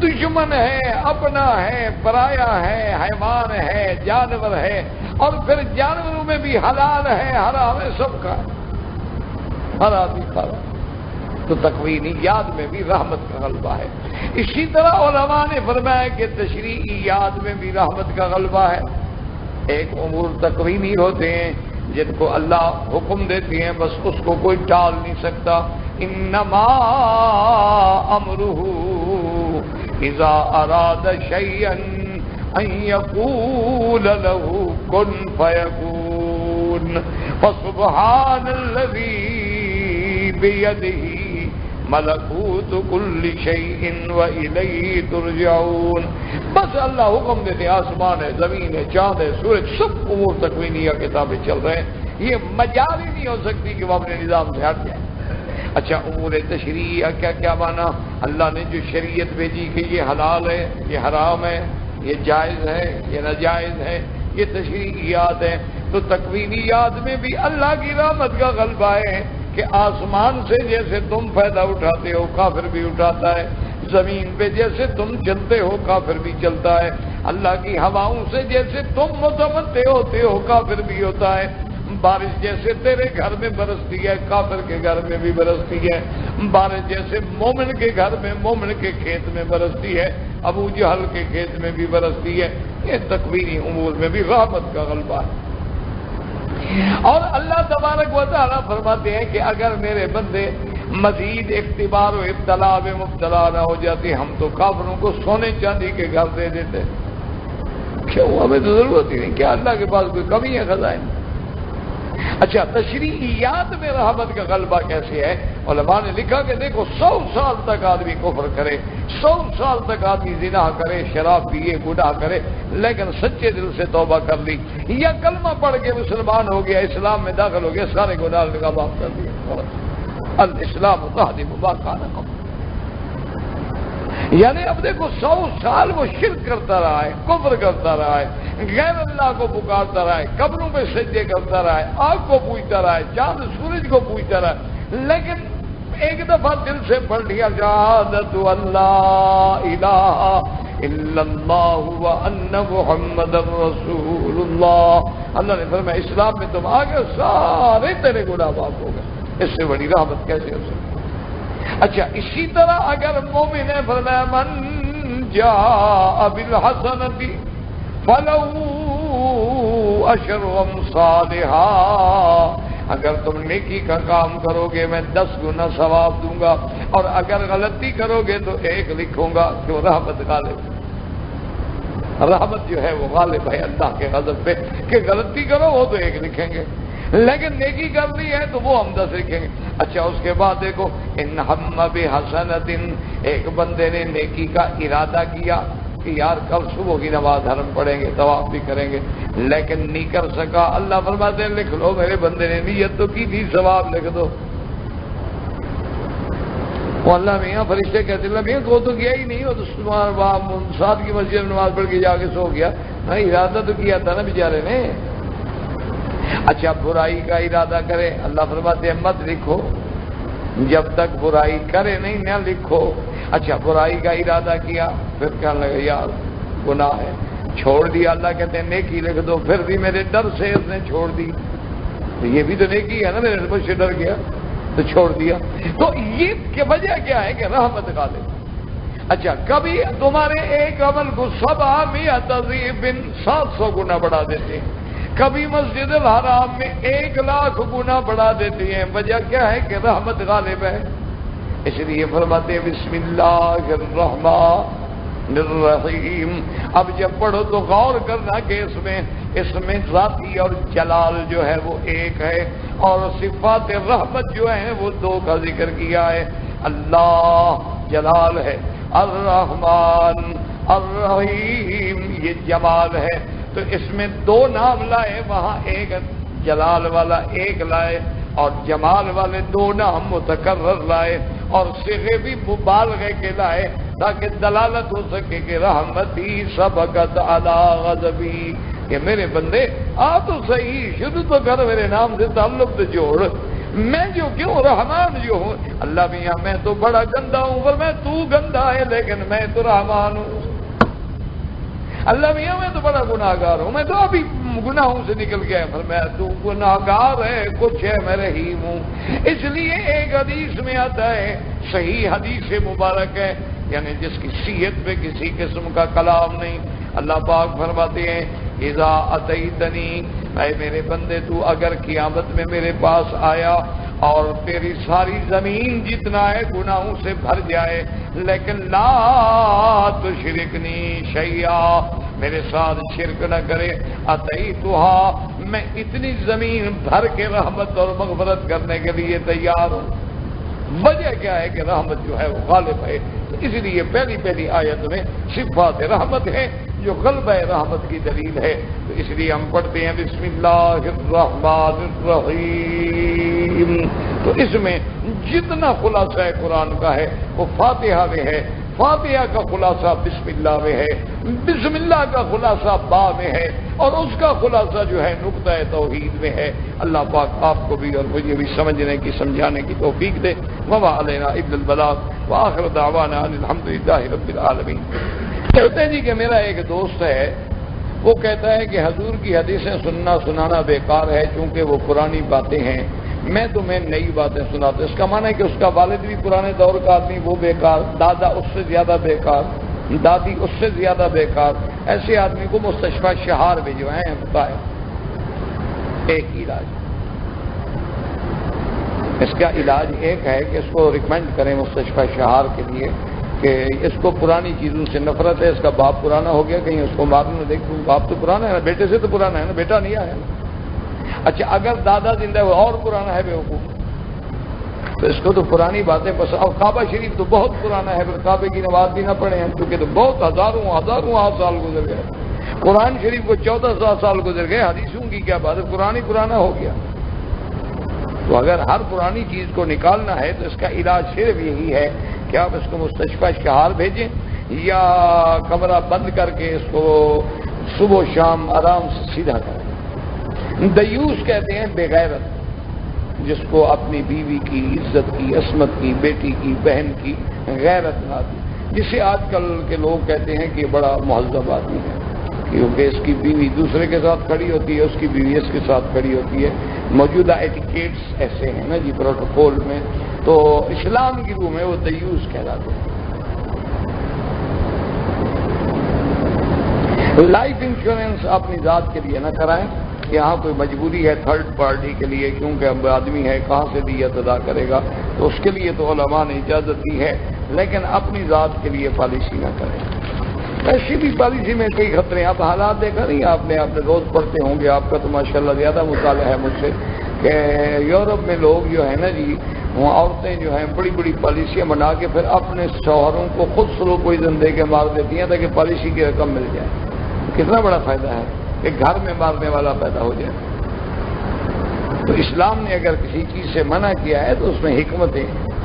دشمن ہے، اپنا ہے، پرایا ہے، حیوان ہے، جانور ہے، اور پھر جانوروں میں بھی حلال ہے، حرام ہے، سب کا ہر آدمی کھا رہا۔ تو تکوینیات میں بھی رحمت کا غلبہ ہے۔ اسی طرح علماء نے فرمایا کہ تشریعیات میں بھی رحمت کا غلبہ ہے۔ ایک امور تکوینی ہوتے ہیں جن کو اللہ حکم دیتی ہیں، بس اس کو کوئی ٹال نہیں سکتا۔ انما امرہ اذا اراد شیئا ان یقول له کن فیکون، فسبحان الذی بیدہ ملکوت کل شیء وإلیہ ترجعون. بس اللہ حکم دیتے ہیں، آسمان ہے، زمین ہے، چاند ہے، سورج، سب امور تکوینیہ کتابیں چل رہے ہیں. یہ مجال ہی نہیں ہو سکتی کہ وہ اپنے نظام سے ہٹ جائے. اچھا، امور تشریعیہ کیا کیا مانا؟ اللہ نے جو شریعت بھیجی کہ یہ حلال ہے، یہ حرام ہے، یہ جائز ہے، یہ ناجائز ہے، یہ تشریعیات ہیں. تو تکوینیات میں بھی اللہ کی رحمت کا غلبہ ہے کہ آسمان سے جیسے تم فائدہ اٹھاتے ہو کافر بھی اٹھاتا ہے، زمین پہ جیسے تم چلتے ہو کافر بھی چلتا ہے، اللہ کی ہواؤں سے جیسے تم متمتع ہوتے ہو کافر بھی ہوتا ہے، بارش جیسے تیرے گھر میں برستی ہے کافر کے گھر میں بھی برستی ہے، بارش جیسے مومن کے گھر میں مومن کے کھیت میں برستی ہے ابو جہل کے کھیت میں بھی برستی ہے. یہ تکوینی امور میں بھی رحمت کا غلبہ ہے. اور اللہ تبارک و تعالیٰ فرماتے ہیں کہ اگر میرے بندے مزید اختبار و ابتلا میں مبتلا نہ ہو جاتے ہم تو کافروں کو سونے چاندی کے گھر دے دیتے. کیوں؟ ہمیں تو ضرورت ہی نہیں. کیا اللہ کے پاس کوئی کمی ہے خزائن؟ اچھا، تشریعیات میں رحمت کا غلبہ کیسے ہے؟ علماء نے لکھا کہ دیکھو 100 سال تک آدمی کفر کرے، 100 سال تک آدمی زنا کرے، شراب پیے، گناہ کرے، لیکن سچے دل سے توبہ کر لی یا کلمہ پڑھ کے مسلمان ہو گیا، اسلام میں داخل ہو گیا، سارے گناہ کا معاف کر دیا. الاسلام تہدم ما کان قبل. یعنی اب دیکھو 100 سال وہ شرک کرتا رہا ہے، کفر کرتا رہا ہے، غیر اللہ کو پکارتا رہا ہے، قبروں پہ سجدے کرتا رہا ہے، آگ کو پوجتا رہا ہے، چاند سورج کو پوجتا رہا ہے، لیکن ایک دفعہ دل سے پڑھ لیا شہادت اللہ الہ الا اللہ وان محمد رسول اللہ. اللہ نے فرمایا اسلام میں تم آ گئے، سارے تیرے گناہ معاف ہو گئے. اس سے بڑی رحمت کیسے ہو سکتی؟ اچھا، اسی طرح اگر مومن ہے فرمایا من جاء بالحسنۃ فلہ عشر امثالھا. اگر تم نیکی کا کام کرو گے میں 10 گنا ثواب دوں گا، اور اگر غلطی کرو گے تو 1 لکھوں گا. کیوں؟ رحمت غالب. رحمت جو ہے وہ غالب ہے اللہ کے غضب پہ کہ غلطی کرو وہ تو 1 لکھیں گے، لیکن نیکی کرنی ہے تو وہ ہم 10 لکھیں گے. اچھا، اس کے بعد دیکھو ان ہم بحسنۃ، ایک بندے نے نیکی کا ارادہ کیا کہ یار کل صبح کی نماز حرم پڑھیں گے، طواف بھی کریں گے، لیکن نہیں کر سکا. اللہ فرماتے ہیں لکھ لو، میرے بندے نے نیت تو کی تھی، ثواب لکھ دو. وہ اللہ میاں فرشتے کہتے اللہ میاں کو تو کیا ہی نہیں، وہ تو ساتھ کی مسجد میں نماز پڑھ کے جا کے سو گیا. ہاں، ارادہ تو کیا تھا نا بیچارے نے. اچھا، برائی کا ارادہ کرے، اللہ فرماتے ہیں مت لکھو جب تک برائی کرے نہیں، نہ لکھو. اچھا، برائی کا ارادہ کیا، پھر کہنے لگا یار گناہ ہے، چھوڑ دیا. اللہ کہتے ہیں نیکی لکھ دو، پھر بھی میرے ڈر سے اس نے چھوڑ دی. تو یہ بھی تو نیکی ہے نا، میرے ڈر سے ڈر گیا تو چھوڑ دیا. تو یہ کی وجہ کیا ہے کہ رحمت غالب. اچھا، کبھی تمہارے ایک عمل کو 700 ضعف 700 گنا بڑھا دیتے ہیں، کبھی مسجد الحرام میں 1,00,000 گنا بڑھا دیتے ہیں. وجہ کیا ہے کہ رحمت غالب ہے. اس لیے فرماتے ہیں بسم اللہ الرحمن الرحیم. اب جب پڑھو تو غور کرنا کہ اس میں ذاتی اور جلال جو ہے وہ ایک ہے، اور صفات رحمت جو ہیں وہ 2 کا ذکر کیا ہے. اللہ جلال ہے، الرحمن الرحیم یہ جمال ہے. تو اس میں 2 نام لائے، وہاں ایک جلال والا 1 لائے، اور جمال والے 2 نام متکرر لائے، اور صیغے بھی مبالغے کے لائے تاکہ دلالت ہو سکے کہ رحمتی سبقت علی غضبی. کہ میرے بندے آ تو صحیح، شروع تو کر، میرے نام سے تعلق تو جوڑ. میں جو کیوں رحمان جو ہوں، اللہ میاں میں تو بڑا گندا ہوں، پر میں تو گندا ہے لیکن میں تو رحمان ہوں. اللہ میاں میں تو بڑا گناہگار ہوں، میں تو ابھی گناہوں سے نکل گیا. فرمایا تو گناہگار ہے، کچھ ہے میں رحیم ہوں. اس لیے ایک حدیث میں آتا ہے، صحیح حدیث مبارک ہے، یعنی جس کی صحت پہ کسی قسم کا کلام نہیں. اللہ پاک فرماتے ہیں اذا اتیتنی، اے میرے بندے تو اگر قیامت میں میرے پاس آیا اور تیری ساری زمین جتنا ہے گناہوں سے بھر جائے، لیکن لا تشرکنی شیئا، میرے ساتھ شرک نہ کرے، اتیتھا، میں اتنی زمین بھر کے رحمت اور مغفرت کرنے کے لیے تیار ہوں. وجہ کیا ہے کہ رحمت جو ہے وہ غالب ہے، تو اس لیے پہلی آیت میں صفات رحمت ہے جو غلبہ رحمت کی دلیل ہے۔ تو اس لیے ہم پڑھتے ہیں بسم اللہ الرحمن الرحیم، تو اس میں جتنا خلاصہ قرآن کا ہے وہ فاتحہ میں ہے، فاتحہ کا خلاصہ بسم اللہ میں ہے، بسم اللہ کا خلاصہ با میں ہے، اور اس کا خلاصہ جو ہے نقطہ توحید میں ہے۔ اللہ پاک آپ کو بھی اور مجھے بھی سمجھنے کی سمجھانے کی توفیق دے۔ وما علینا الا البلاغ وآخر دعوانا ان الحمدللہ رب العالمین۔ کہتے ہیں جی کہ میرا ایک دوست ہے، وہ کہتا ہے کہ حضور کی حدیثیں سنانا بیکار ہے چونکہ وہ پرانی باتیں ہیں، میں تمہیں نئی باتیں سناتا ہوں۔ اس کا معنی ہے کہ اس کا والد بھی پرانے دور کا آدمی، وہ بیکار، دادا اس سے زیادہ بیکار، دادی اس سے زیادہ بیکار، ایسے آدمی کو مستشفیٰ شہار میں جو ہیں بتائے ایک علاج۔ اس کا علاج ایک ہے کہ اس کو ریکمینڈ کریں مستشفیٰ شہار کے لیے کہ اس کو پرانی چیزوں سے نفرت ہے، اس کا باپ پرانا ہو گیا، کہیں اس کو معلوم دیکھ باپ تو پرانا ہے نا، بیٹے سے تو پرانا ہے نا، بیٹا نہیں آیا نا۔ اچھا اگر دادا زندہ ہے وہ اور پرانا ہے بیوقوف، تو اس کو تو پرانی باتیں پسند۔ اور کعبہ شریف تو بہت پرانا ہے، پھر کعبے کی نماز بھی نہ پڑھے ہیں کیونکہ تو بہت ہزاروں سال گزر گئے۔ قرآن شریف کو 1400 سال گزر گئے، حدیثوں کی کیا بات ہے، قرآن ہی پرانا ہو گیا۔ تو اگر ہر پرانی چیز کو نکالنا ہے تو اس کا علاج صرف یہی ہے کہ آپ اس کو مستشفیٰ شہار بھیجیں یا کمرہ بند کر کے اس کو صبح و شام آرام سے سیدھا کریں۔ دیوس کہتے ہیں بغیرت، جس کو اپنی بیوی کی عزت کی، عصمت کی، بیٹی کی، بہن کی غیرت نہ دی، جسے آج کل کے لوگ کہتے ہیں کہ بڑا مہذب آدمی ہے کیونکہ اس کی بیوی دوسرے کے ساتھ کھڑی ہوتی ہے، اس کی بیوی اس کے ساتھ کھڑی ہوتی ہے۔ موجودہ ایٹیکیٹس ایسے ہیں نا جی پروٹوکول میں، تو اسلام کی روح میں وہ دیوس کہلاتے ہیں۔ لائف انشورنس اپنی ذات کے لیے نہ کرائیں، یہاں کوئی مجبوری ہے تھرڈ پارٹی کے لیے، کیونکہ اب آدمی ہے کہاں سے دیت ادا کرے گا، تو اس کے لیے تو علماء نے اجازت دی ہے، لیکن اپنی ذات کے لیے پالیسی نہ کریں۔ ایسی بھی پالیسی میں کئی خطرے ہیں، آپ حالات دیکھا نہیں آپ نے روز پڑھتے ہوں گے، آپ کا تو ماشاءاللہ زیادہ مطالعہ ہے مجھ سے، کہ یورپ میں لوگ جو ہے نا جی، وہ عورتیں جو ہیں بڑی بڑی پالیسیاں بنا کے پھر اپنے شوہروں کو خود سلو پوائزن دے کے مار دیتی ہیں تاکہ پالیسی کی رقم مل جائے۔ کتنا بڑا فائدہ ہے کہ گھر میں مارنے والا پیدا ہو جائے۔ تو اسلام نے اگر کسی چیز سے منع کیا ہے تو اس میں حکمتیں